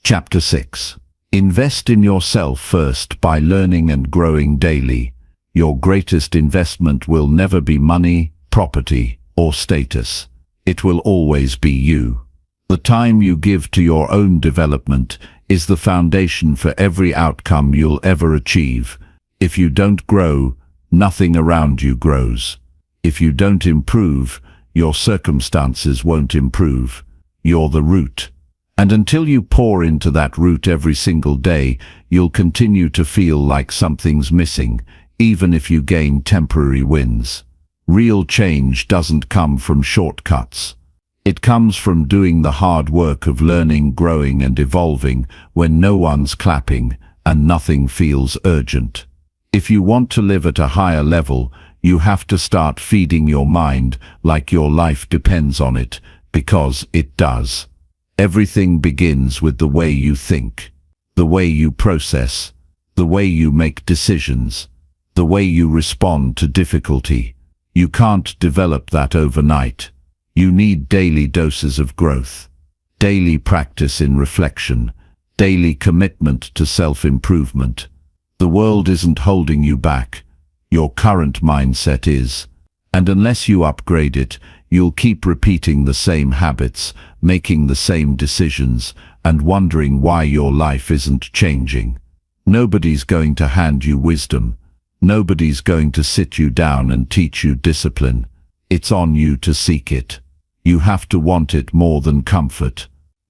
Chapter 6. Invest in yourself first by learning and growing daily. Your greatest investment will never be money, property, or status. It will always be you. The time you give to your own development is the foundation for every outcome you'll ever achieve. If you don't grow, nothing around you grows. If you don't improve, your circumstances won't improve. You're the root. And until you pour into that root every single day, you'll continue to feel like something's missing, even if you gain temporary wins. Real change doesn't come from shortcuts. It comes from doing the hard work of learning, growing, and evolving when no one's clapping and nothing feels urgent. If you want to live at a higher level, you have to start feeding your mind like your life depends on it, because it does. Everything begins with the way you think, the way you process, the way you make decisions, the way you respond to difficulty. You can't develop that overnight. You need daily doses of growth, daily practice in reflection, daily commitment to self-improvement. The world isn't holding you back. Your current mindset is. And unless you upgrade it, you'll keep repeating the same habits, making the same decisions, and wondering why your life isn't changing. Nobody's going to hand you wisdom. Nobody's going to sit you down and teach you discipline. It's on you to seek it. You have to want it more than comfort.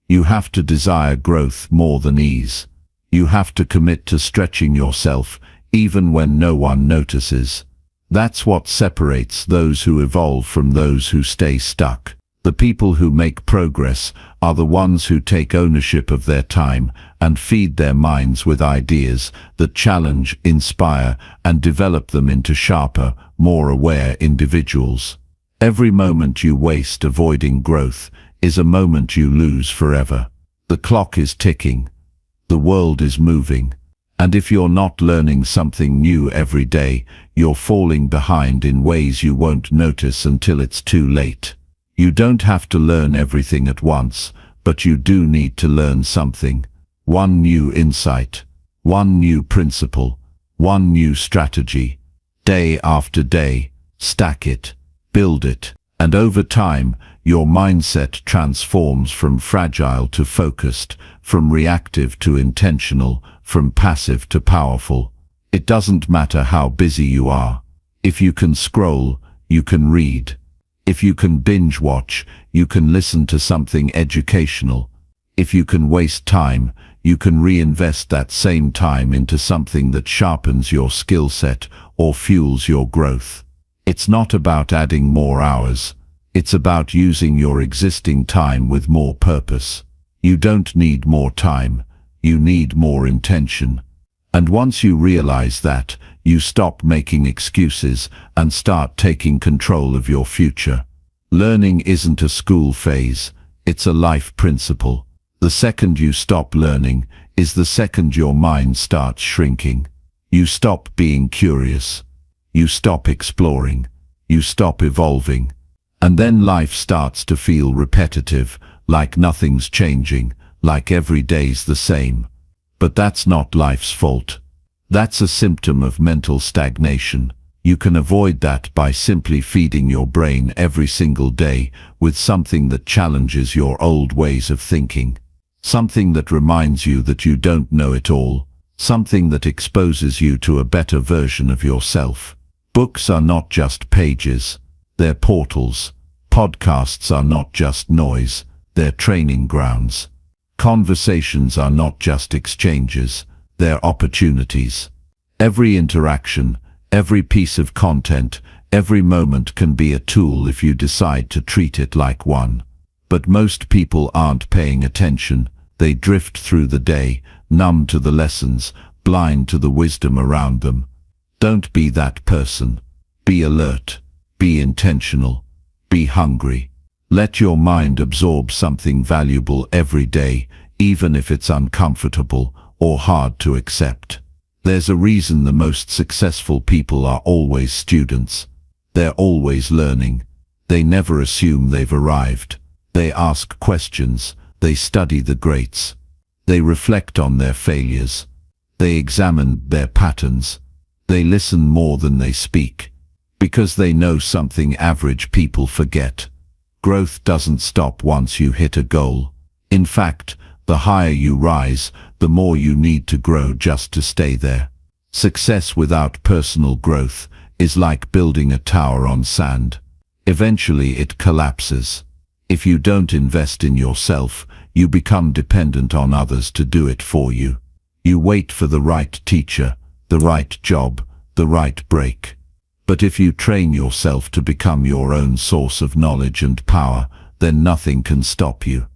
You have to desire growth more than ease. You have to commit to stretching yourself, even when no one notices. That's what separates those who evolve from those who stay stuck. The people who make progress are the ones who take ownership of their time and feed their minds with ideas that challenge, inspire, and develop them into sharper, more aware individuals. Every moment you waste avoiding growth is a moment you lose forever. The clock is ticking. The world is moving. And if you're not learning something new every day, you're falling behind in ways you won't notice until it's too late. You don't have to learn everything at once, but you do need to learn something. One new insight, one new principle, one new strategy. Day after day, stack it, build it, and over time, your mindset transforms from fragile to focused, from reactive to intentional, from passive to powerful. It doesn't matter how busy you are. If you can scroll, you can read. If you can binge watch, you can listen to something educational. If you can waste time, you can reinvest that same time into something that sharpens your skill set or fuels your growth. It's not about adding more hours. It's about using your existing time with more purpose. You don't need more time. You need more intention. And once you realize that, you stop making excuses and start taking control of your future. Learning isn't a school phase, it's a life principle. The second you stop learning is the second your mind starts shrinking. You stop being curious. You stop exploring. You stop evolving. And then life starts to feel repetitive, like nothing's changing, like every day's the same. But that's not life's fault. That's a symptom of mental stagnation. You can avoid that by simply feeding your brain every single day with something that challenges your old ways of thinking. Something that reminds you that you don't know it all. Something that exposes you to a better version of yourself. Books are not just pages. They're portals. Podcasts are not just noise. They're training grounds. Conversations are not just exchanges. They're opportunities. Every interaction, every piece of content, every moment can be a tool if you decide to treat it like one. But most people aren't paying attention. They drift through the day, numb to the lessons, blind to the wisdom around them. Don't be that person. Be alert. Be intentional. Be hungry. Let your mind absorb something valuable every day, even if it's uncomfortable or hard to accept. There's a reason the most successful people are always students. They're always learning. They never assume they've arrived. They ask questions. They study the greats. They reflect on their failures. They examine their patterns. They listen more than they speak. Because they know something average people forget. Growth doesn't stop once you hit a goal. In fact, the higher you rise, the more you need to grow just to stay there. Success without personal growth is like building a tower on sand. Eventually it collapses. If you don't invest in yourself, you become dependent on others to do it for you. You wait for the right teacher, the right job, the right break. But if you train yourself to become your own source of knowledge and power, then nothing can stop you.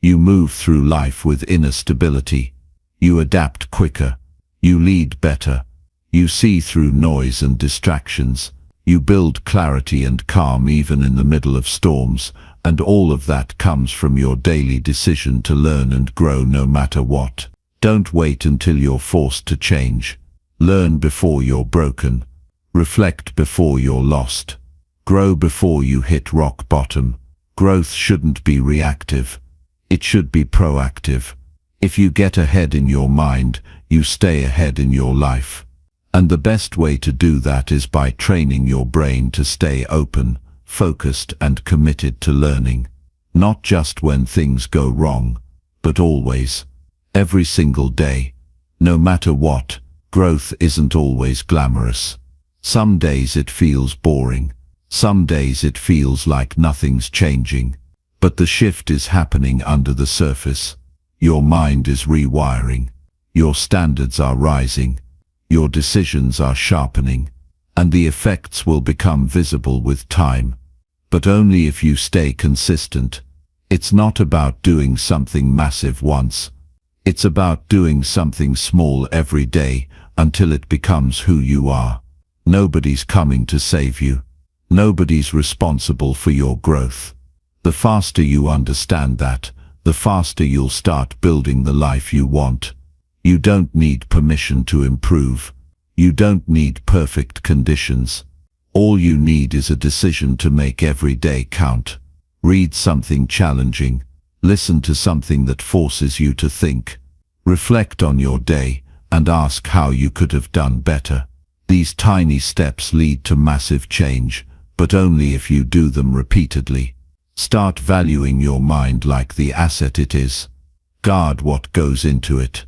You move through life with inner stability. You adapt quicker. You lead better. You see through noise and distractions. You build clarity and calm even in the middle of storms, and all of that comes from your daily decision to learn and grow no matter what. Don't wait until you're forced to change. Learn before you're broken. Reflect before you're lost. Grow before you hit rock bottom. Growth shouldn't be reactive. It should be proactive. If you get ahead in your mind, you stay ahead in your life. And the best way to do that is by training your brain to stay open, focused and committed to learning. Not just when things go wrong, but always. Every single day. No matter what, growth isn't always glamorous. Some days it feels boring. Some days it feels like nothing's changing. But the shift is happening under the surface. Your mind is rewiring. Your standards are rising. Your decisions are sharpening. And the effects will become visible with time. But only if you stay consistent. It's not about doing something massive once. It's about doing something small every day until it becomes who you are. Nobody's coming to save you. Nobody's responsible for your growth. The faster you understand that, the faster you'll start building the life you want. You don't need permission to improve. You don't need perfect conditions. All you need is a decision to make every day count. Read something challenging. Listen to something that forces you to think. Reflect on your day and ask how you could have done better. These tiny steps lead to massive change, but only if you do them repeatedly. Start valuing your mind like the asset it is. Guard what goes into it.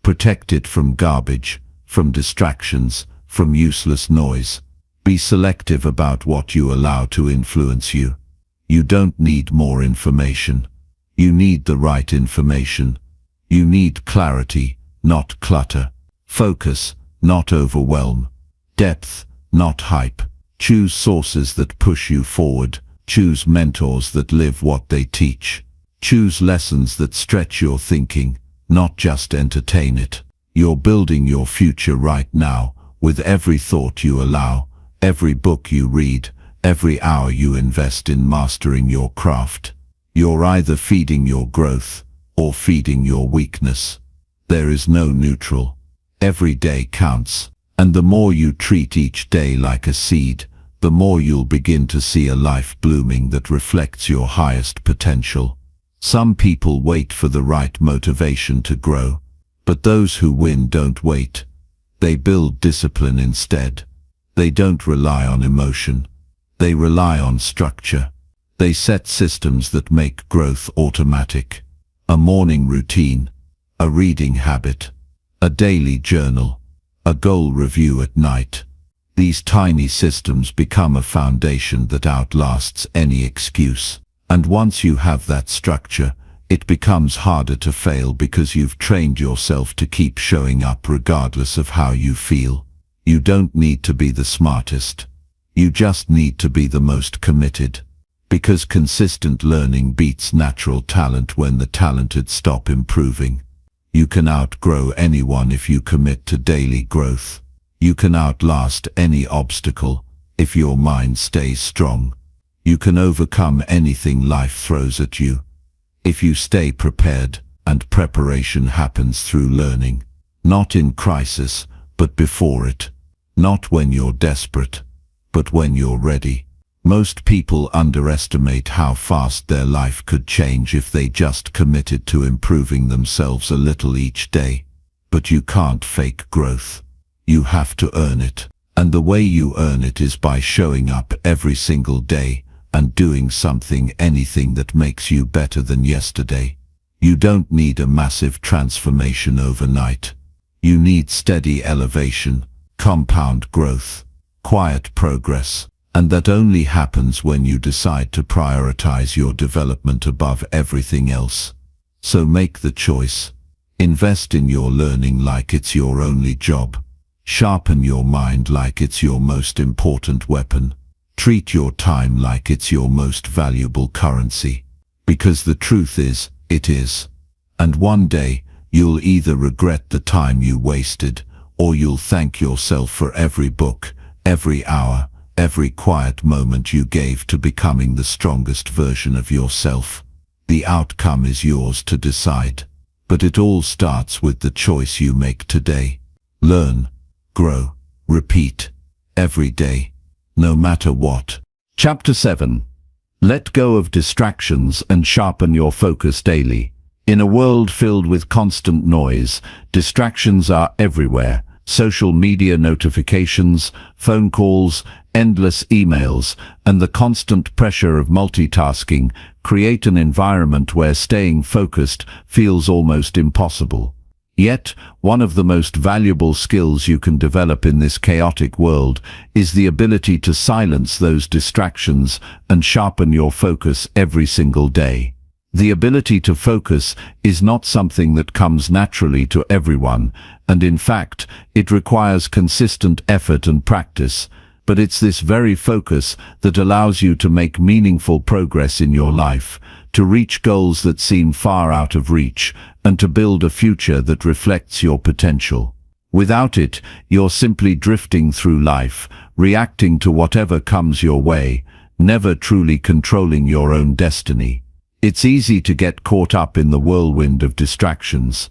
Protect it from garbage, from distractions, from useless noise. Be selective about what you allow to influence you. You don't need more information. You need the right information. You need clarity, not clutter. Focus, not overwhelm. Depth, not hype. Choose sources that push you forward. Choose mentors that live what they teach. Choose lessons that stretch your thinking, not just entertain it. You're building your future right now, with every thought you allow, every book you read, every hour you invest in mastering your craft. You're either feeding your growth, or feeding your weakness. There is no neutral. Every day counts, and the more you treat each day like a seed, the more you'll begin to see a life blooming that reflects your highest potential. Some people wait for the right motivation to grow, but those who win don't wait. They build discipline instead. They don't rely on emotion. They rely on structure. They set systems that make growth automatic. A morning routine, a reading habit, a daily journal, a goal review at night. These tiny systems become a foundation that outlasts any excuse. And once you have that structure, it becomes harder to fail because you've trained yourself to keep showing up regardless of how you feel. You don't need to be the smartest. You just need to be the most committed. Because consistent learning beats natural talent when the talented stop improving. You can outgrow anyone if you commit to daily growth. You can outlast any obstacle if your mind stays strong. You can overcome anything life throws at you if you stay prepared, and preparation happens through learning. Not in crisis, but before it. Not when you're desperate, but when you're ready. Most people underestimate how fast their life could change if they just committed to improving themselves a little each day. But you can't fake growth. You have to earn it. And the way you earn it is by showing up every single day and doing anything that makes you better than yesterday. You don't need a massive transformation overnight. You need steady elevation, compound growth, quiet progress. And that only happens when you decide to prioritize your development above everything else. So make the choice. Invest in your learning like it's your only job. Sharpen your mind like it's your most important weapon. Treat your time like it's your most valuable currency. Because the truth is, it is. And one day, you'll either regret the time you wasted, or you'll thank yourself for every book, every hour, every quiet moment you gave to becoming the strongest version of yourself. The outcome is yours to decide. But it all starts with the choice you make today. Learn, grow, repeat, every day. No matter what, Chapter 7. Let go of distractions and sharpen your focus daily. In a world filled with constant noise, distractions are everywhere. Social media notifications, phone calls, endless emails, and the constant pressure of multitasking create an environment where staying focused feels almost impossible. Yet, one of the most valuable skills you can develop in this chaotic world is the ability to silence those distractions and sharpen your focus every single day. The ability to focus is not something that comes naturally to everyone, and in fact, it requires consistent effort and practice. But it's this very focus that allows you to make meaningful progress in your life, to reach goals that seem far out of reach, and to build a future that reflects your potential. Without it, you're simply drifting through life, reacting to whatever comes your way, never truly controlling your own destiny. It's easy to get caught up in the whirlwind of distractions.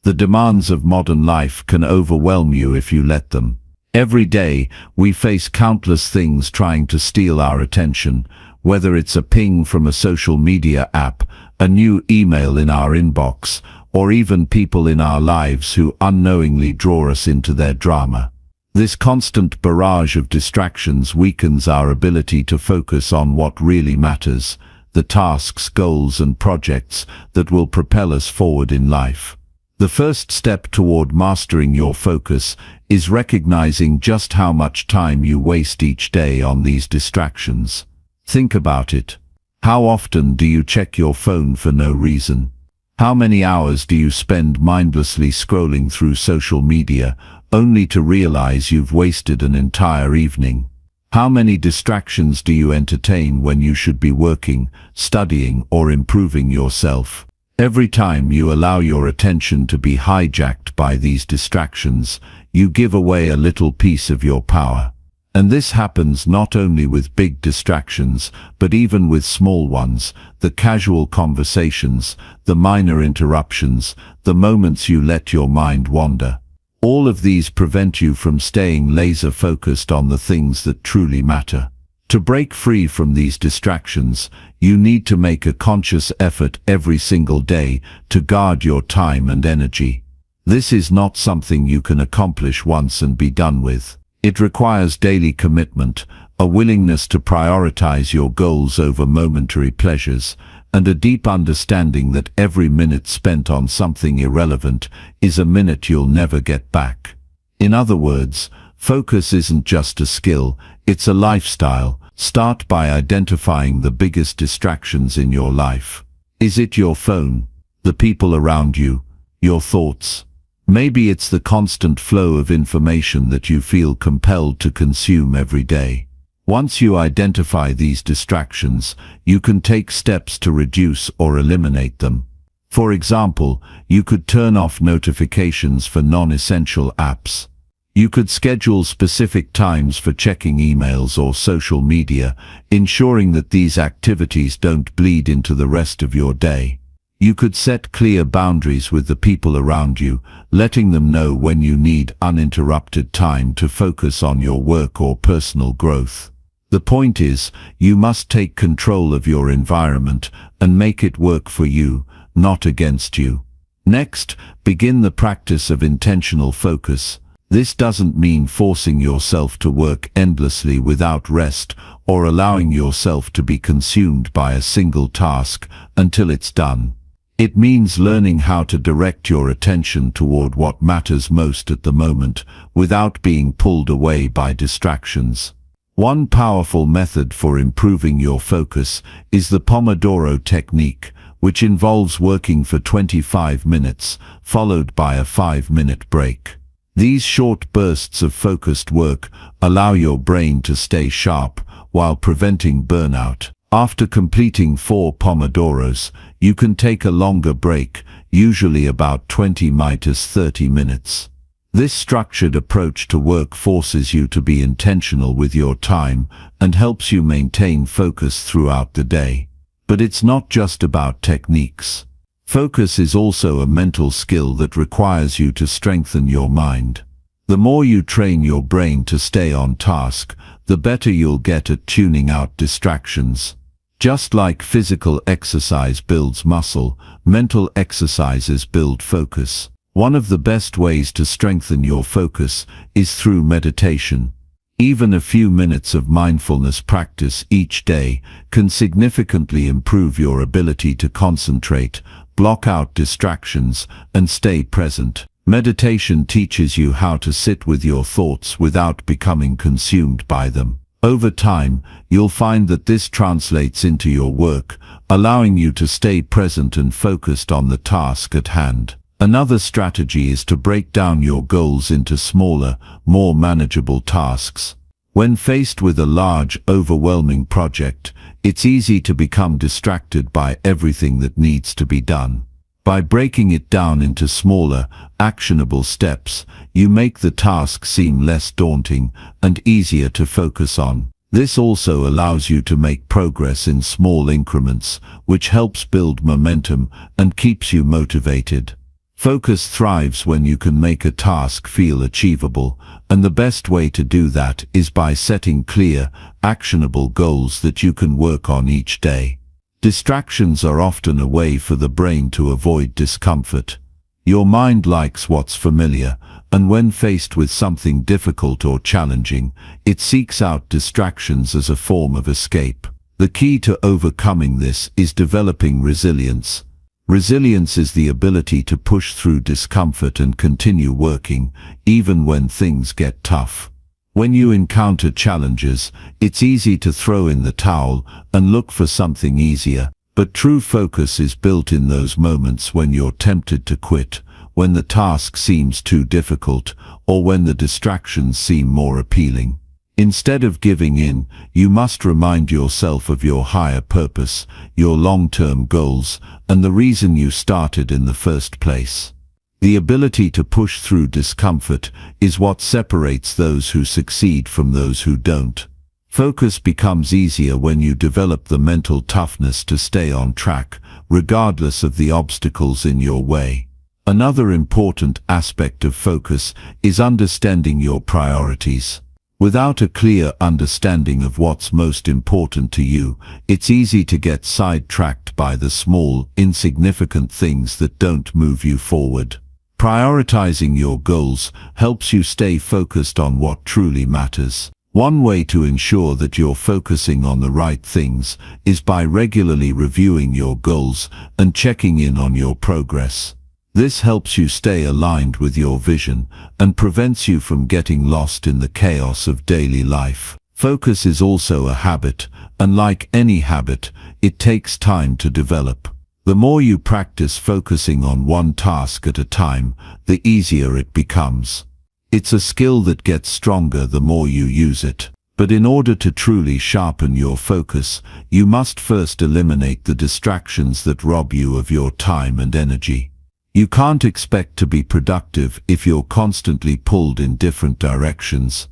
The demands of modern life can overwhelm you if you let them. Every day, we face countless things trying to steal our attention, whether it's a ping from a social media app, a new email in our inbox, or even people in our lives who unknowingly draw us into their drama. This constant barrage of distractions weakens our ability to focus on what really matters, the tasks, goals, and projects that will propel us forward in life. The first step toward mastering your focus is recognizing just how much time you waste each day on these distractions. Think about it. How often do you check your phone for no reason? How many hours do you spend mindlessly scrolling through social media, only to realize you've wasted an entire evening? How many distractions do you entertain when you should be working, studying, or improving yourself? Every time you allow your attention to be hijacked by these distractions, you give away a little piece of your power. And this happens not only with big distractions, but even with small ones, the casual conversations, the minor interruptions, the moments you let your mind wander. All of these prevent you from staying laser-focused on the things that truly matter. To break free from these distractions, you need to make a conscious effort every single day to guard your time and energy. This is not something you can accomplish once and be done with. It requires daily commitment, a willingness to prioritize your goals over momentary pleasures, and a deep understanding that every minute spent on something irrelevant is a minute you'll never get back. In other words, focus isn't just a skill, it's a lifestyle. Start by identifying the biggest distractions in your life. Is it your phone, the people around you, your thoughts? Maybe it's the constant flow of information that you feel compelled to consume every day. Once you identify these distractions, you can take steps to reduce or eliminate them. For example, you could turn off notifications for non-essential apps. You could schedule specific times for checking emails or social media, ensuring that these activities don't bleed into the rest of your day. You could set clear boundaries with the people around you, letting them know when you need uninterrupted time to focus on your work or personal growth. The point is, you must take control of your environment and make it work for you, not against you. Next, begin the practice of intentional focus. This doesn't mean forcing yourself to work endlessly without rest or allowing yourself to be consumed by a single task until it's done. It means learning how to direct your attention toward what matters most at the moment without being pulled away by distractions. One powerful method for improving your focus is the Pomodoro technique, which involves working for 25 minutes, followed by a 5-minute break. These short bursts of focused work allow your brain to stay sharp while preventing burnout. After completing 4 Pomodoros, you can take a longer break, usually about 20–30 minutes. This structured approach to work forces you to be intentional with your time and helps you maintain focus throughout the day. But it's not just about techniques. Focus is also a mental skill that requires you to strengthen your mind. The more you train your brain to stay on task, the better you'll get at tuning out distractions. Just like physical exercise builds muscle, mental exercises build focus. One of the best ways to strengthen your focus is through meditation. Even a few minutes of mindfulness practice each day can significantly improve your ability to concentrate, block out distractions, and stay present. Meditation teaches you how to sit with your thoughts without becoming consumed by them. Over time, you'll find that this translates into your work, allowing you to stay present and focused on the task at hand. Another strategy is to break down your goals into smaller, more manageable tasks. When faced with a large, overwhelming project, it's easy to become distracted by everything that needs to be done. By breaking it down into smaller, actionable steps, you make the task seem less daunting and easier to focus on. This also allows you to make progress in small increments, which helps build momentum and keeps you motivated. Focus thrives when you can make a task feel achievable, and the best way to do that is by setting clear, actionable goals that you can work on each day. Distractions are often a way for the brain to avoid discomfort. Your mind likes what's familiar, and when faced with something difficult or challenging, it seeks out distractions as a form of escape. The key to overcoming this is developing resilience. Resilience is the ability to push through discomfort and continue working, even when things get tough. When you encounter challenges, it's easy to throw in the towel and look for something easier, but true focus is built in those moments when you're tempted to quit, when the task seems too difficult, or when the distractions seem more appealing. Instead of giving in, you must remind yourself of your higher purpose, your long-term goals, and the reason you started in the first place. The ability to push through discomfort is what separates those who succeed from those who don't. Focus becomes easier when you develop the mental toughness to stay on track, regardless of the obstacles in your way. Another important aspect of focus is understanding your priorities. Without a clear understanding of what's most important to you, it's easy to get sidetracked by the small, insignificant things that don't move you forward. Prioritizing your goals helps you stay focused on what truly matters. One way to ensure that you're focusing on the right things is by regularly reviewing your goals and checking in on your progress. This helps you stay aligned with your vision and prevents you from getting lost in the chaos of daily life. Focus is also a habit, and like any habit, it takes time to develop. The more you practice focusing on one task at a time, the easier it becomes. It's a skill that gets stronger the more you use it. But in order to truly sharpen your focus, you must first eliminate the distractions that rob you of your time and energy. You can't expect to be productive if you're constantly pulled in different directions.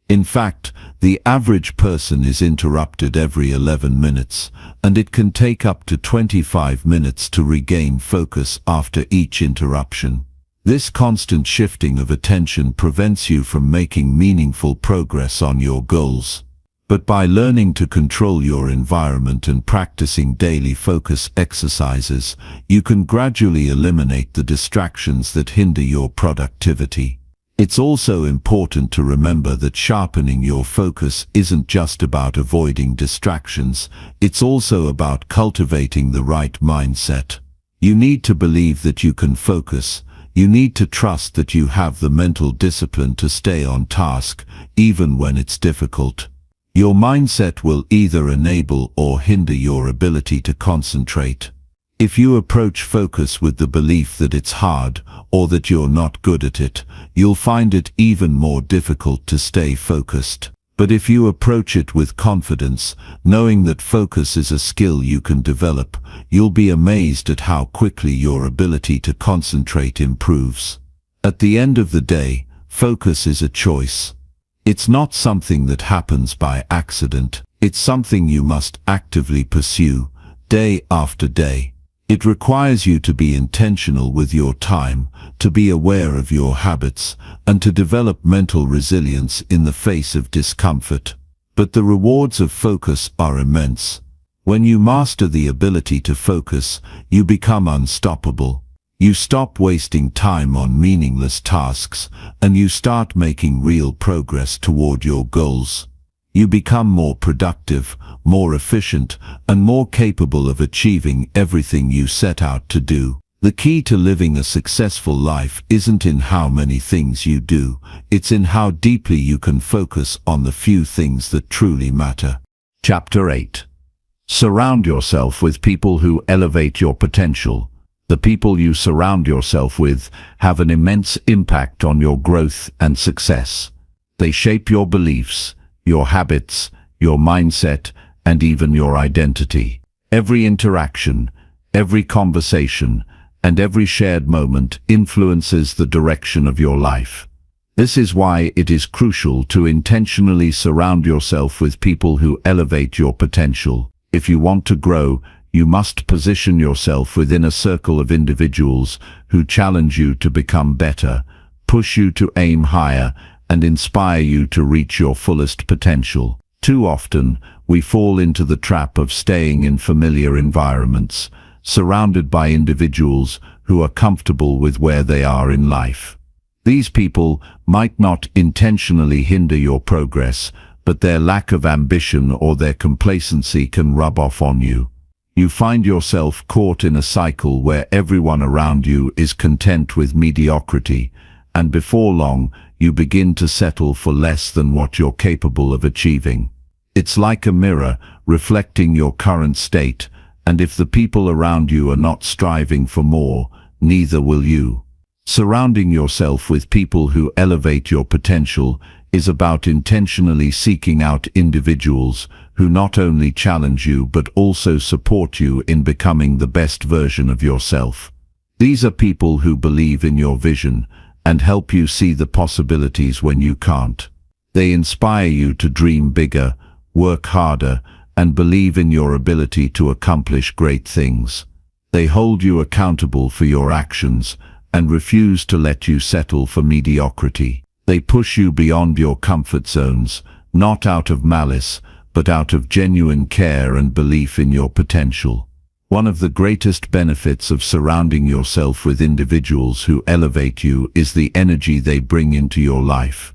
In fact, the average person is interrupted every 11 minutes, and it can take up to 25 minutes to regain focus after each interruption. This constant shifting of attention prevents you from making meaningful progress on your goals. But by learning to control your environment and practicing daily focus exercises, you can gradually eliminate the distractions that hinder your productivity. It's also important to remember that sharpening your focus isn't just about avoiding distractions, it's also about cultivating the right mindset. You need to believe that you can focus. You need to trust that you have the mental discipline to stay on task, even when it's difficult. Your mindset will either enable or hinder your ability to concentrate. If you approach focus with the belief that it's hard or that you're not good at it, you'll find it even more difficult to stay focused. But if you approach it with confidence, knowing that focus is a skill you can develop, you'll be amazed at how quickly your ability to concentrate improves. At the end of the day, focus is a choice. It's not something that happens by accident. It's something you must actively pursue, day after day. It requires you to be intentional with your time, to be aware of your habits, and to develop mental resilience in the face of discomfort. but the rewards of focus are immense. When you master the ability to focus, you become unstoppable. You stop wasting time on meaningless tasks, and you start making real progress toward your goals. You become more productive, more efficient, and more capable of achieving everything you set out to do. The key to living a successful life isn't in how many things you do, it's in how deeply you can focus on the few things that truly matter. Chapter 8. Surround yourself with people who elevate your potential. The people you surround yourself with have an immense impact on your growth and success. They shape your beliefs, your habits, your mindset, and even your identity. Every interaction, every conversation, and every shared moment influences the direction of your life. This is why it is crucial to intentionally surround yourself with people who elevate your potential. If you want to grow, you must position yourself within a circle of individuals who challenge you to become better, push you to aim higher, and inspire you to reach your fullest potential. Too often, we fall into the trap of staying in familiar environments, surrounded by individuals who are comfortable with where they are in life. These people might not intentionally hinder your progress, but their lack of ambition or their complacency can rub off on you. You find yourself caught in a cycle where everyone around you is content with mediocrity, and before long, you begin to settle for less than what you're capable of achieving. It's like a mirror reflecting your current state, and if the people around you are not striving for more, neither will you. Surrounding yourself with people who elevate your potential is about intentionally seeking out individuals who not only challenge you but also support you in becoming the best version of yourself. These are people who believe in your vision and help you see the possibilities when you can't. They inspire you to dream bigger, work harder, and believe in your ability to accomplish great things. They hold you accountable for your actions and refuse to let you settle for mediocrity. They push you beyond your comfort zones, not out of malice, but out of genuine care and belief in your potential. One of the greatest benefits of surrounding yourself with individuals who elevate you is the energy they bring into your life.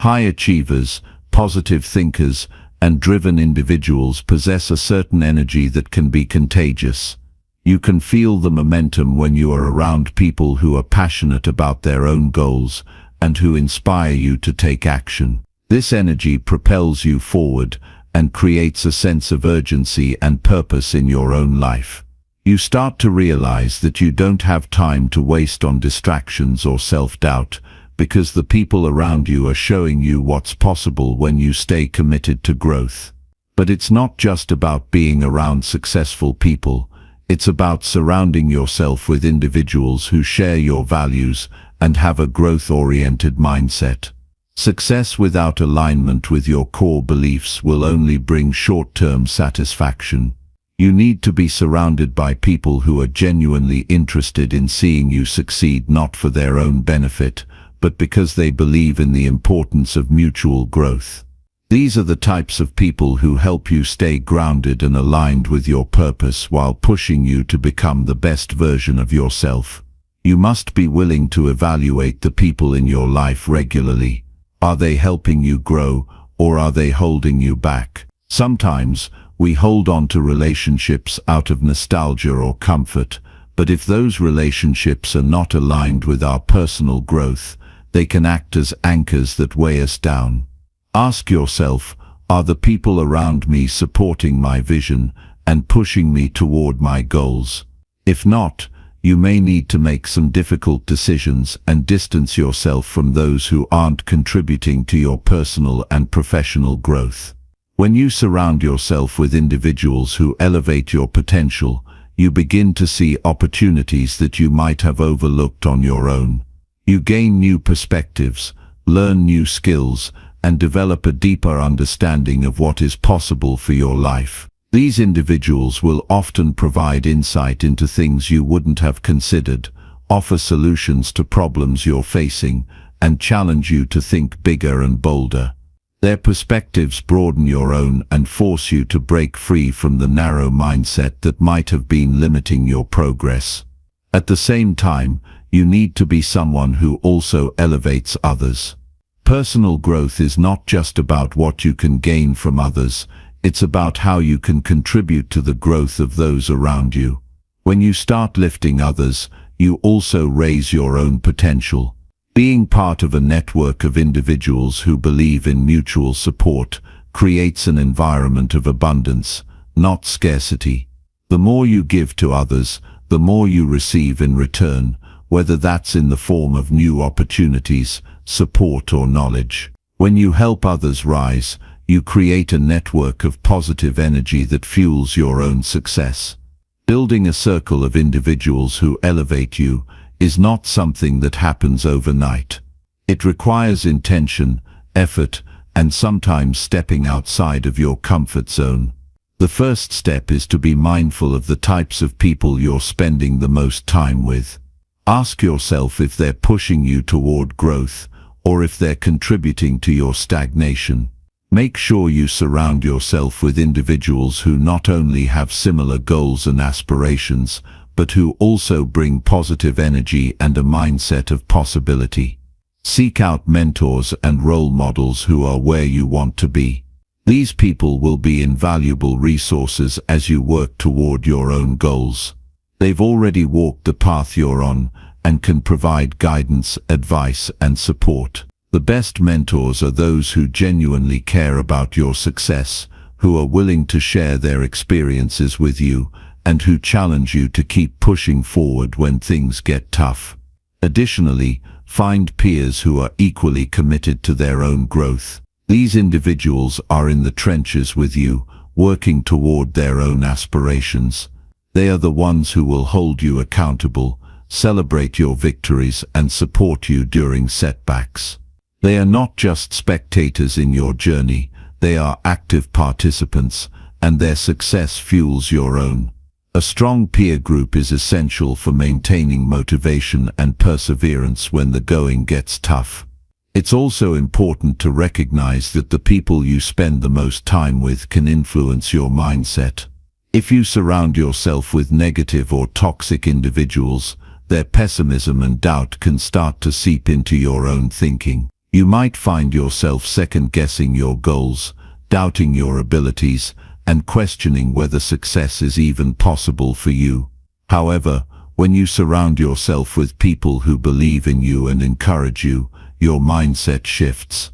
High achievers, positive thinkers, and driven individuals possess a certain energy that can be contagious. You can feel the momentum when you are around people who are passionate about their own goals and who inspire you to take action. This energy propels you forward and creates a sense of urgency and purpose in your own life. You start to realize that you don't have time to waste on distractions or self-doubt, because the people around you are showing you what's possible when you stay committed to growth. But it's not just about being around successful people. It's about surrounding yourself with individuals who share your values and have a growth-oriented mindset. Success without alignment with your core beliefs will only bring short-term satisfaction. You need to be surrounded by people who are genuinely interested in seeing you succeed, not for their own benefit, but because they believe in the importance of mutual growth. These are the types of people who help you stay grounded and aligned with your purpose while pushing you to become the best version of yourself. You must be willing to evaluate the people in your life regularly. Are they helping you grow, or are they holding you back? Sometimes, we hold on to relationships out of nostalgia or comfort, but if those relationships are not aligned with our personal growth, they can act as anchors that weigh us down. Ask yourself, are the people around me supporting my vision and pushing me toward my goals? If not, you may need to make some difficult decisions and distance yourself from those who aren't contributing to your personal and professional growth. When you surround yourself with individuals who elevate your potential, you begin to see opportunities that you might have overlooked on your own. You gain new perspectives, learn new skills, and develop a deeper understanding of what is possible for your life. These individuals will often provide insight into things you wouldn't have considered, offer solutions to problems you're facing, and challenge you to think bigger and bolder. Their perspectives broaden your own and force you to break free from the narrow mindset that might have been limiting your progress. At the same time, you need to be someone who also elevates others. Personal growth is not just about what you can gain from others, it's about how you can contribute to the growth of those around you. When you start lifting others, you also raise your own potential. Being part of a network of individuals who believe in mutual support creates an environment of abundance, not scarcity. The more you give to others, the more you receive in return, whether that's in the form of new opportunities, support or knowledge. When you help others rise, you create a network of positive energy that fuels your own success. Building a circle of individuals who elevate you is not something that happens overnight. It requires intention, effort, and sometimes stepping outside of your comfort zone. The first step is to be mindful of the types of people you're spending the most time with. Ask yourself if they're pushing you toward growth, or if they're contributing to your stagnation. Make sure you surround yourself with individuals who not only have similar goals and aspirations, but who also bring positive energy and a mindset of possibility. Seek out mentors and role models who are where you want to be. These people will be invaluable resources as you work toward your own goals. They've already walked the path you're on and can provide guidance, advice, and support. The best mentors are those who genuinely care about your success, who are willing to share their experiences with you, and who challenge you to keep pushing forward when things get tough. Additionally, find peers who are equally committed to their own growth. These individuals are in the trenches with you, working toward their own aspirations. They are the ones who will hold you accountable, celebrate your victories, and support you during setbacks. They are not just spectators in your journey, they are active participants, and their success fuels your own. A strong peer group is essential for maintaining motivation and perseverance when the going gets tough. It's also important to recognize that the people you spend the most time with can influence your mindset. If you surround yourself with negative or toxic individuals, their pessimism and doubt can start to seep into your own thinking. You might find yourself second-guessing your goals, doubting your abilities, and questioning whether success is even possible for you. However, when you surround yourself with people who believe in you and encourage you, your mindset shifts.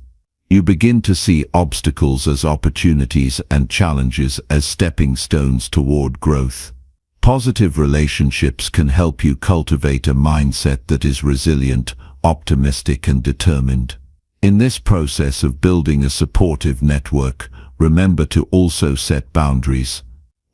You begin to see obstacles as opportunities and challenges as stepping stones toward growth. Positive relationships can help you cultivate a mindset that is resilient, optimistic, and determined. In this process of building a supportive network, remember to also set boundaries.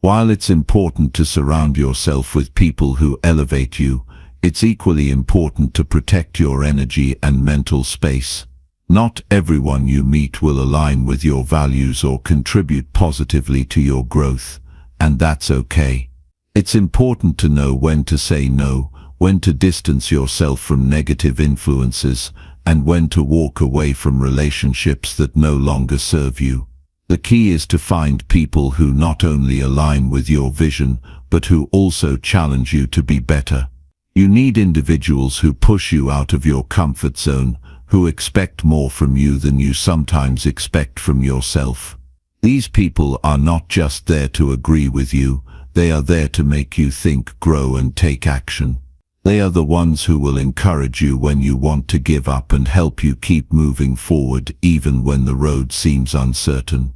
While it's important to surround yourself with people who elevate you, it's equally important to protect your energy and mental space. Not everyone you meet will align with your values or contribute positively to your growth, and that's okay. It's important to know when to say no, when to distance yourself from negative influences, and when to walk away from relationships that no longer serve you. The key is to find people who not only align with your vision, but who also challenge you to be better. You need individuals who push you out of your comfort zone, who expect more from you than you sometimes expect from yourself. These people are not just there to agree with you, they are there to make you think, grow, and take action. They are the ones who will encourage you when you want to give up and help you keep moving forward even when the road seems uncertain.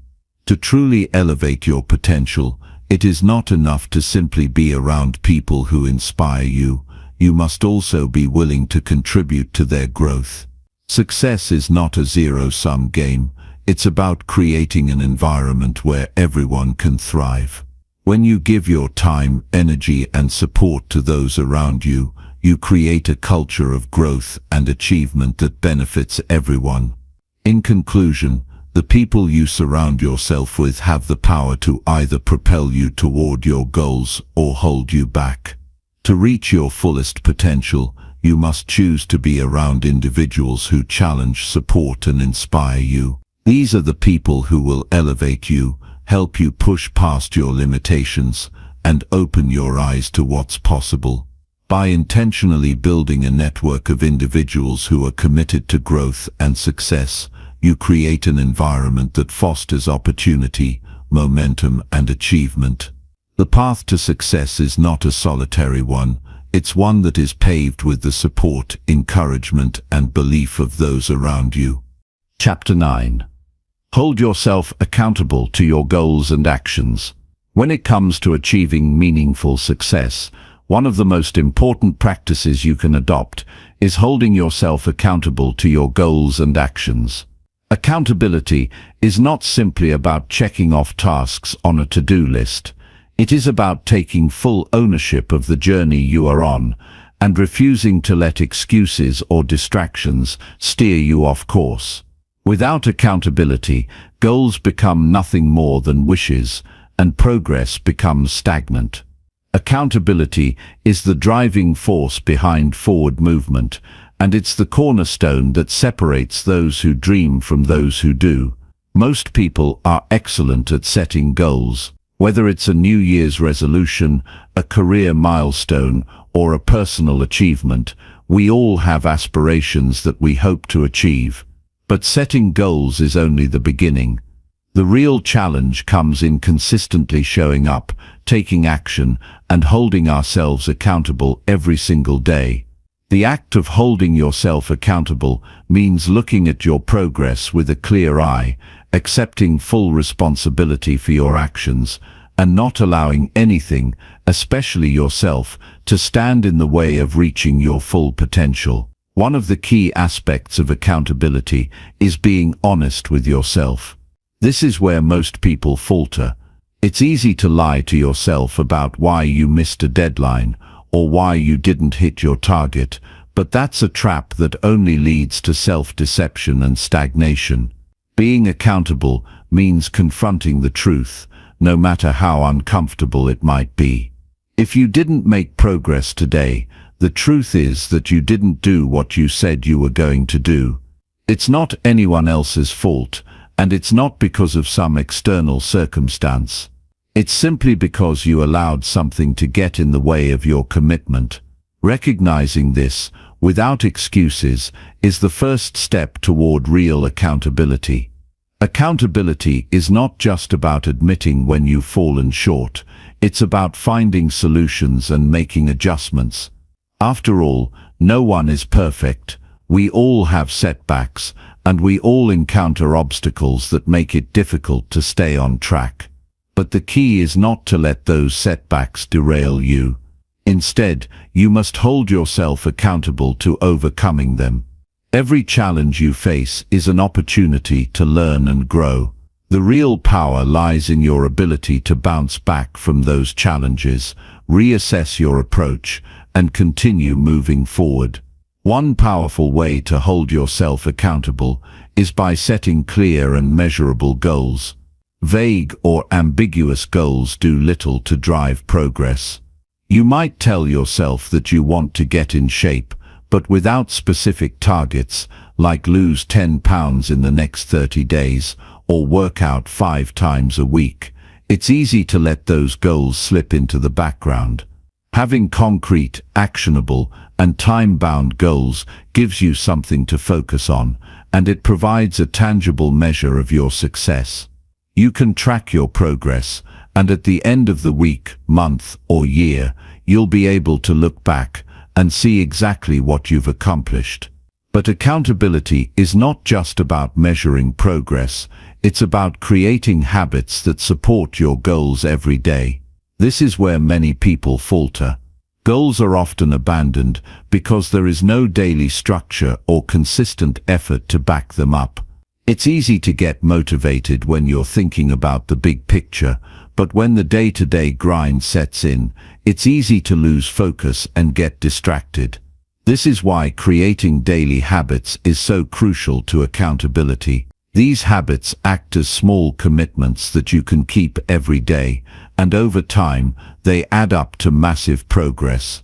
To truly elevate your potential, it is not enough to simply be around people who inspire you. You must also be willing to contribute to their growth. Success is not a zero-sum game. It's about creating an environment where everyone can thrive. When you give your time, energy, and support to those around you, you create a culture of growth and achievement that benefits everyone. In conclusion, the people you surround yourself with have the power to either propel you toward your goals or hold you back. To reach your fullest potential, you must choose to be around individuals who challenge, support, and inspire you. These are the people who will elevate you, help you push past your limitations, and open your eyes to what's possible. By intentionally building a network of individuals who are committed to growth and success, you create an environment that fosters opportunity, momentum, and achievement. The path to success is not a solitary one. It's one that is paved with the support, encouragement, and belief of those around you. Chapter 9. Hold yourself accountable to your goals and actions. When it comes to achieving meaningful success, one of the most important practices you can adopt is holding yourself accountable to your goals and actions. Accountability is not simply about checking off tasks on a to-do list. It is about taking full ownership of the journey you are on and refusing to let excuses or distractions steer you off course. Without accountability, goals become nothing more than wishes, and progress becomes stagnant. Accountability is the driving force behind forward movement, and it's the cornerstone that separates those who dream from those who do. Most people are excellent at setting goals. Whether it's a New Year's resolution, a career milestone, or a personal achievement, we all have aspirations that we hope to achieve. But setting goals is only the beginning. The real challenge comes in consistently showing up, taking action, and holding ourselves accountable every single day. The act of holding yourself accountable means looking at your progress with a clear eye, accepting full responsibility for your actions, and not allowing anything, especially yourself, to stand in the way of reaching your full potential. One of the key aspects of accountability is being honest with yourself. This is where most people falter. It's easy to lie to yourself about why you missed a deadline or why you didn't hit your target, but that's a trap that only leads to self-deception and stagnation. Being accountable means confronting the truth, no matter how uncomfortable it might be. If you didn't make progress today, the truth is that you didn't do what you said you were going to do. It's not anyone else's fault, and it's not because of some external circumstance. It's simply because you allowed something to get in the way of your commitment. Recognizing this, without excuses, is the first step toward real accountability. Accountability is not just about admitting when you've fallen short. It's about finding solutions and making adjustments. After all, no one is perfect. We all have setbacks, and we all encounter obstacles that make it difficult to stay on track. But the key is not to let those setbacks derail you. Instead, you must hold yourself accountable to overcoming them. Every challenge you face is an opportunity to learn and grow. The real power lies in your ability to bounce back from those challenges, reassess your approach, and continue moving forward. One powerful way to hold yourself accountable is by setting clear and measurable goals. Vague or ambiguous goals do little to drive progress. You might tell yourself that you want to get in shape, but without specific targets, like lose 10 pounds in the next 30 days, or work out 5 times a week, it's easy to let those goals slip into the background. Having concrete, actionable, and time-bound goals gives you something to focus on, and it provides a tangible measure of your success. You can track your progress, and at the end of the week, month, or year, you'll be able to look back and see exactly what you've accomplished. But accountability is not just about measuring progress, it's about creating habits that support your goals every day. This is where many people falter. Goals are often abandoned because there is no daily structure or consistent effort to back them up. It's easy to get motivated when you're thinking about the big picture, but when the day-to-day grind sets in, it's easy to lose focus and get distracted. This is why creating daily habits is so crucial to accountability. These habits act as small commitments that you can keep every day, and over time, they add up to massive progress.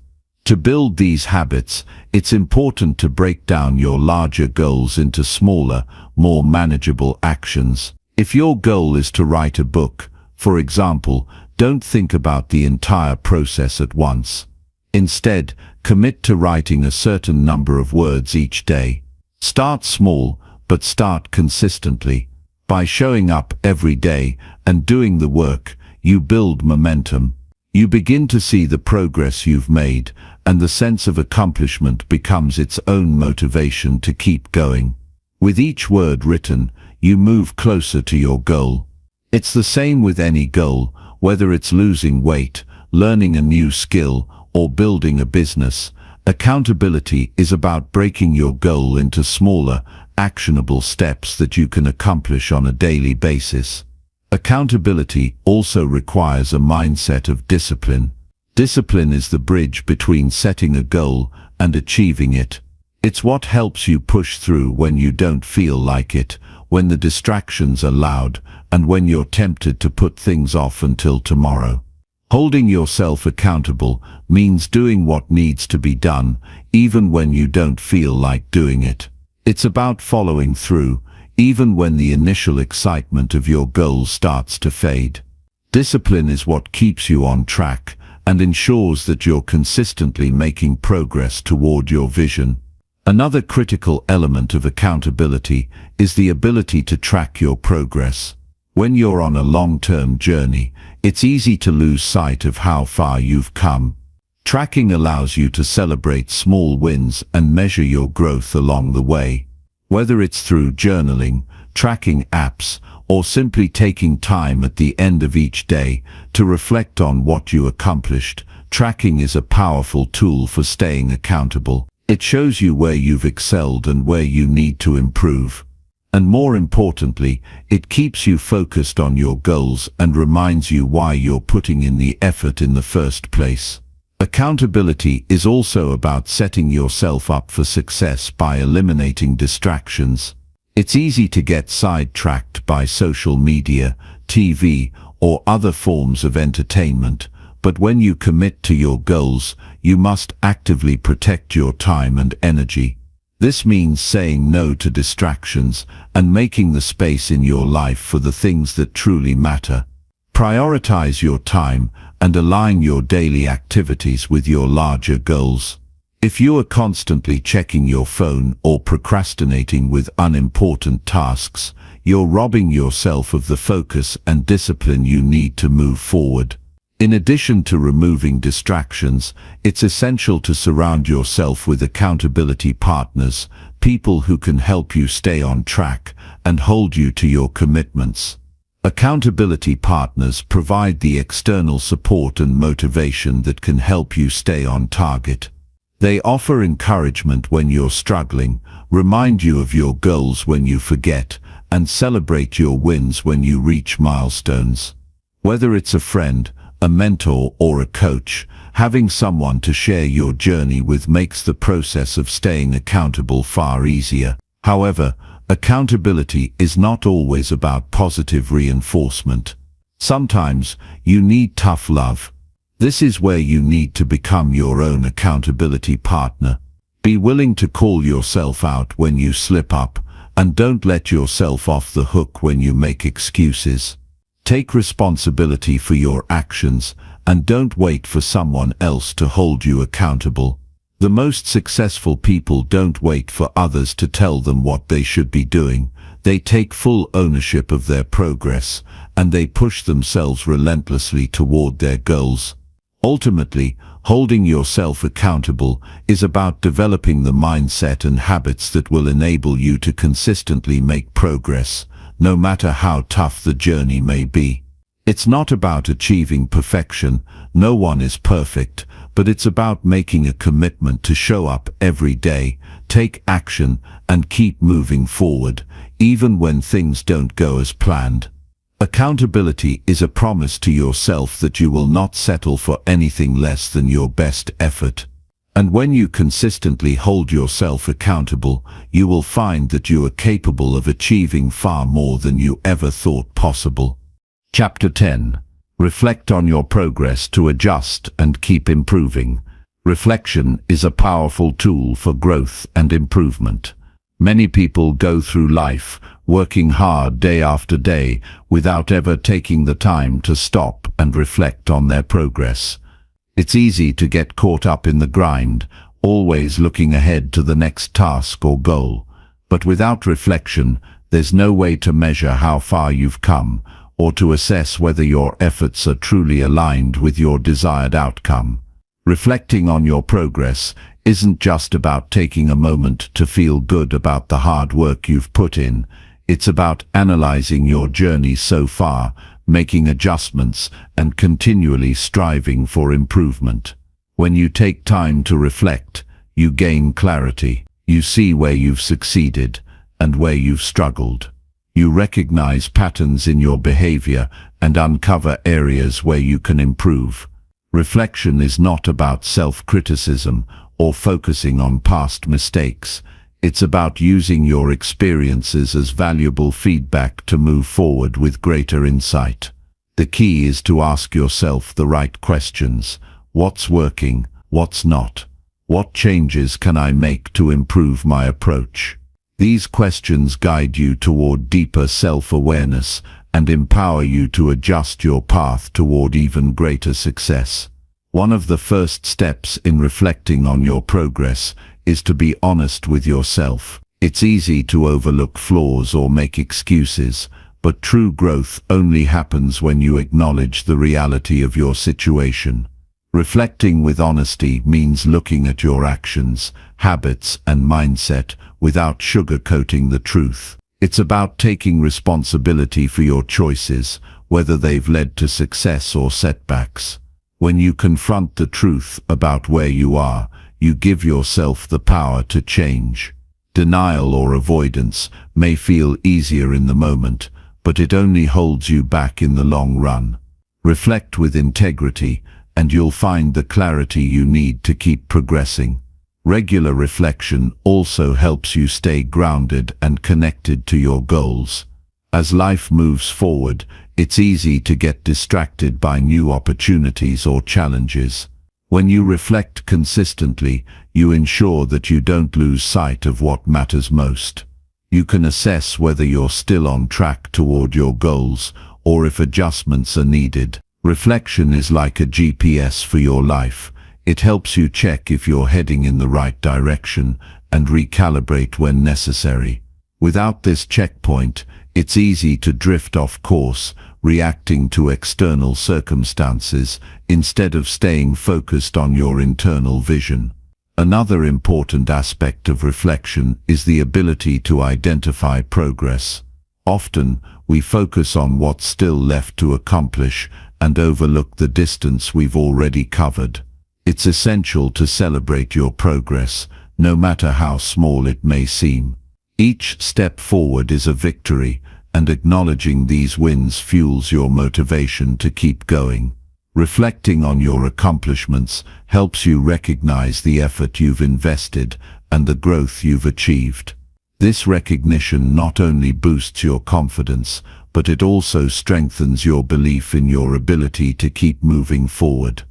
To build these habits, it's important to break down your larger goals into smaller, more manageable actions. If your goal is to write a book, for example, don't think about the entire process at once. Instead, commit to writing a certain number of words each day. Start small, but start consistently. By showing up every day and doing the work, you build momentum. You begin to see the progress you've made, and the sense of accomplishment becomes its own motivation to keep going. With each word written, you move closer to your goal. It's the same with any goal, whether it's losing weight, learning a new skill, or building a business. Accountability is about breaking your goal into smaller, actionable steps that you can accomplish on a daily basis. Accountability also requires a mindset of discipline. Discipline is the bridge between setting a goal and achieving it. It's what helps you push through when you don't feel like it, when the distractions are loud, and when you're tempted to put things off until tomorrow. Holding yourself accountable means doing what needs to be done, even when you don't feel like doing it. It's about following through, even when the initial excitement of your goals starts to fade. Discipline is what keeps you on track and ensures that you're consistently making progress toward your vision. Another critical element of accountability is the ability to track your progress. When you're on a long-term journey, it's easy to lose sight of how far you've come. Tracking allows you to celebrate small wins and measure your growth along the way. Whether it's through journaling, tracking apps, or simply taking time at the end of each day to reflect on what you accomplished, tracking is a powerful tool for staying accountable. It shows you where you've excelled and where you need to improve. And more importantly, it keeps you focused on your goals and reminds you why you're putting in the effort in the first place. Accountability is also about setting yourself up for success by eliminating distractions. It's easy to get sidetracked by social media, TV, or other forms of entertainment, but when you commit to your goals, you must actively protect your time and energy. This means saying no to distractions and making the space in your life for the things that truly matter. Prioritize your time and align your daily activities with your larger goals. If you are constantly checking your phone or procrastinating with unimportant tasks, you're robbing yourself of the focus and discipline you need to move forward. In addition to removing distractions, it's essential to surround yourself with accountability partners, people who can help you stay on track and hold you to your commitments. Accountability partners provide the external support and motivation that can help you stay on target. They offer encouragement when you're struggling, remind you of your goals when you forget, and celebrate your wins when you reach milestones. Whether it's a friend, a mentor, or a coach, having someone to share your journey with makes the process of staying accountable far easier. However, accountability is not always about positive reinforcement. Sometimes you need tough love. This is where you need to become your own accountability partner. Be willing to call yourself out when you slip up, and don't let yourself off the hook when you make excuses. Take responsibility for your actions, and don't wait for someone else to hold you accountable. The most successful people don't wait for others to tell them what they should be doing. They take full ownership of their progress, and they push themselves relentlessly toward their goals. Ultimately, holding yourself accountable is about developing the mindset and habits that will enable you to consistently make progress, no matter how tough the journey may be. It's not about achieving perfection, no one is perfect, but it's about making a commitment to show up every day, take action, and keep moving forward, even when things don't go as planned. Accountability is a promise to yourself that you will not settle for anything less than your best effort. And when you consistently hold yourself accountable, you will find that you are capable of achieving far more than you ever thought possible. Chapter 10. Reflect on your progress to adjust and keep improving. Reflection is a powerful tool for growth and improvement. Many people go through life working hard day after day without ever taking the time to stop and reflect on their progress. It's easy to get caught up in the grind, always looking ahead to the next task or goal. But without reflection, there's no way to measure how far you've come or to assess whether your efforts are truly aligned with your desired outcome. Reflecting on your progress isn't just about taking a moment to feel good about the hard work you've put in. It's about analyzing your journey so far, making adjustments, and continually striving for improvement. When you take time to reflect, you gain clarity. You see where you've succeeded and where you've struggled. You recognize patterns in your behavior and uncover areas where you can improve. Reflection is not about self-criticism or focusing on past mistakes. It's about using your experiences as valuable feedback to move forward with greater insight. The key is to ask yourself the right questions. What's working? What's not? What changes can I make to improve my approach? These questions guide you toward deeper self-awareness and empower you to adjust your path toward even greater success. One of the first steps in reflecting on your progress is to be honest with yourself. It's easy to overlook flaws or make excuses, but true growth only happens when you acknowledge the reality of your situation. Reflecting with honesty means looking at your actions, habits, and mindset without sugarcoating the truth. It's about taking responsibility for your choices, whether they've led to success or setbacks. When you confront the truth about where you are, you give yourself the power to change. Denial or avoidance may feel easier in the moment, but it only holds you back in the long run. Reflect with integrity, and you'll find the clarity you need to keep progressing. Regular reflection also helps you stay grounded and connected to your goals. As life moves forward, it's easy to get distracted by new opportunities or challenges. When you reflect consistently, you ensure that you don't lose sight of what matters most. You can assess whether you're still on track toward your goals or if adjustments are needed. Reflection is like a GPS for your life. It helps you check if you're heading in the right direction and recalibrate when necessary. Without this checkpoint, it's easy to drift off course, reacting to external circumstances instead of staying focused on your internal vision. Another important aspect of reflection is the ability to identify progress. Often, we focus on what's still left to accomplish and overlook the distance we've already covered. It's essential to celebrate your progress, no matter how small it may seem. Each step forward is a victory, and acknowledging these wins fuels your motivation to keep going. Reflecting on your accomplishments helps you recognize the effort you've invested and the growth you've achieved. This recognition not only boosts your confidence, but it also strengthens your belief in your ability to keep moving forward.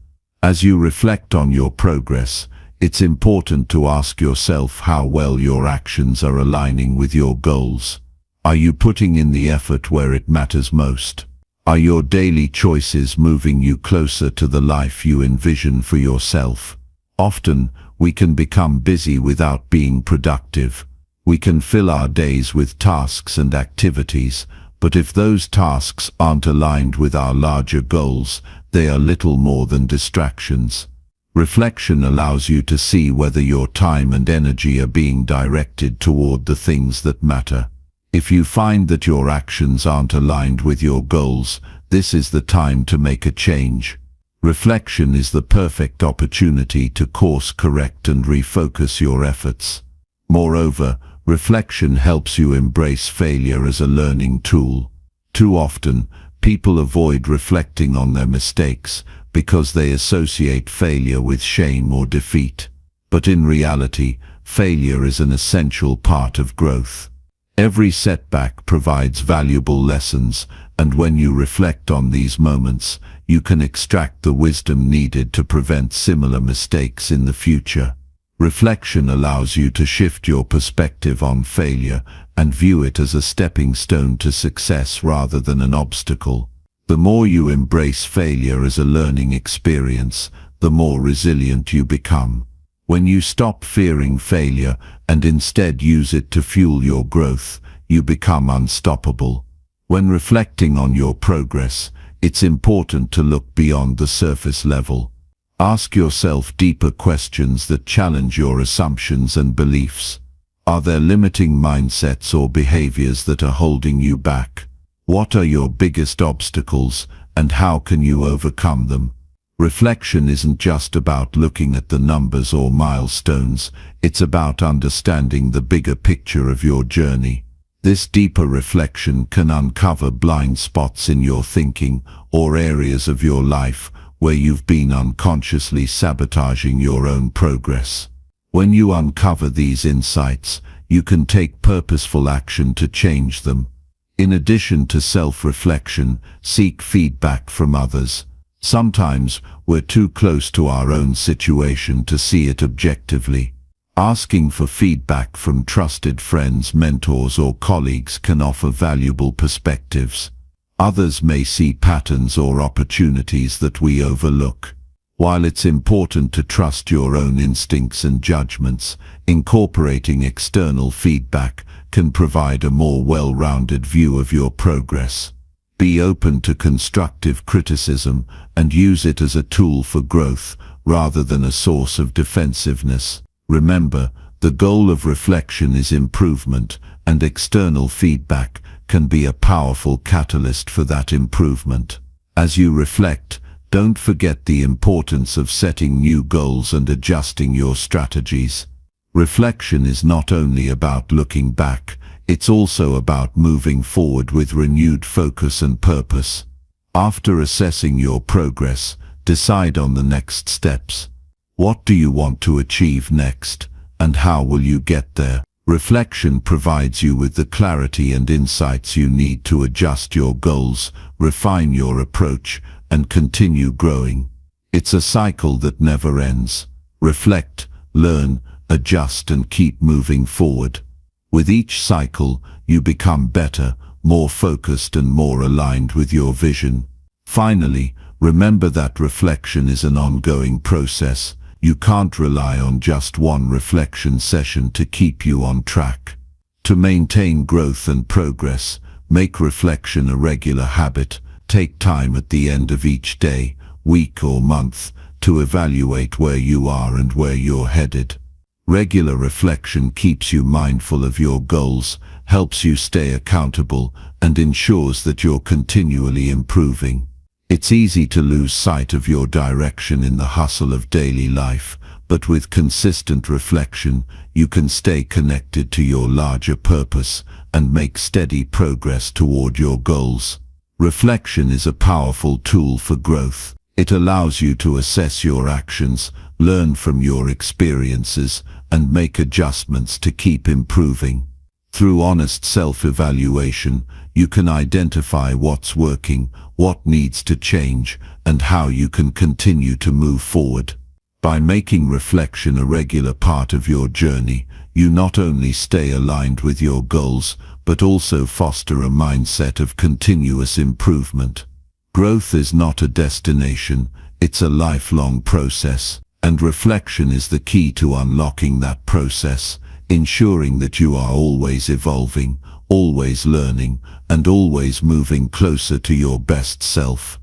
As you reflect on your progress, it's important to ask yourself how well your actions are aligning with your goals. Are you putting in the effort where it matters most? Are your daily choices moving you closer to the life you envision for yourself? Often, we can become busy without being productive. We can fill our days with tasks and activities, but if those tasks aren't aligned with our larger goals, they are little more than distractions. Reflection allows you to see whether your time and energy are being directed toward the things that matter. If you find that your actions aren't aligned with your goals, this is the time to make a change. Reflection is the perfect opportunity to course correct and refocus your efforts. Moreover, reflection helps you embrace failure as a learning tool. Too often, people avoid reflecting on their mistakes because they associate failure with shame or defeat. But in reality, failure is an essential part of growth. Every setback provides valuable lessons, and when you reflect on these moments, you can extract the wisdom needed to prevent similar mistakes in the future. Reflection allows you to shift your perspective on failure and view it as a stepping stone to success rather than an obstacle. The more you embrace failure as a learning experience, the more resilient you become. When you stop fearing failure and instead use it to fuel your growth, you become unstoppable. When reflecting on your progress, it's important to look beyond the surface level. Ask yourself deeper questions that challenge your assumptions and beliefs. Are there limiting mindsets or behaviors that are holding you back? What are your biggest obstacles, and how can you overcome them? Reflection isn't just about looking at the numbers or milestones, it's about understanding the bigger picture of your journey. This deeper reflection can uncover blind spots in your thinking or areas of your life where you've been unconsciously sabotaging your own progress. When you uncover these insights, you can take purposeful action to change them. In addition to self-reflection, seek feedback from others. Sometimes we're too close to our own situation to see it objectively. Asking for feedback from trusted friends, mentors, or colleagues can offer valuable perspectives. Others may see patterns or opportunities that we overlook. While it's important to trust your own instincts and judgments, incorporating external feedback can provide a more well-rounded view of your progress. Be open to constructive criticism and use it as a tool for growth rather than a source of defensiveness. Remember, the goal of reflection is improvement, and external feedback can be a powerful catalyst for that improvement. As you reflect, don't forget the importance of setting new goals and adjusting your strategies. Reflection is not only about looking back, it's also about moving forward with renewed focus and purpose. After assessing your progress, decide on the next steps. What do you want to achieve next, and how will you get there? Reflection provides you with the clarity and insights you need to adjust your goals, refine your approach, and continue growing. It's a cycle that never ends. Reflect, learn, adjust, and keep moving forward. With each cycle, you become better, more focused, and more aligned with your vision. Finally, remember that reflection is an ongoing process. You can't rely on just one reflection session to keep you on track. To maintain growth and progress, make reflection a regular habit. Take time at the end of each day, week, or month to evaluate where you are and where you're headed. Regular reflection keeps you mindful of your goals, helps you stay accountable, and ensures that you're continually improving. It's easy to lose sight of your direction in the hustle of daily life, but with consistent reflection, you can stay connected to your larger purpose and make steady progress toward your goals. Reflection is a powerful tool for growth. It allows you to assess your actions, learn from your experiences, and make adjustments to keep improving. Through honest self-evaluation, you can identify what's working, what needs to change, and how you can continue to move forward. By making reflection a regular part of your journey, you not only stay aligned with your goals, but also foster a mindset of continuous improvement. Growth is not a destination, it's a lifelong process, and reflection is the key to unlocking that process, ensuring that you are always evolving, always learning, and always moving closer to your best self.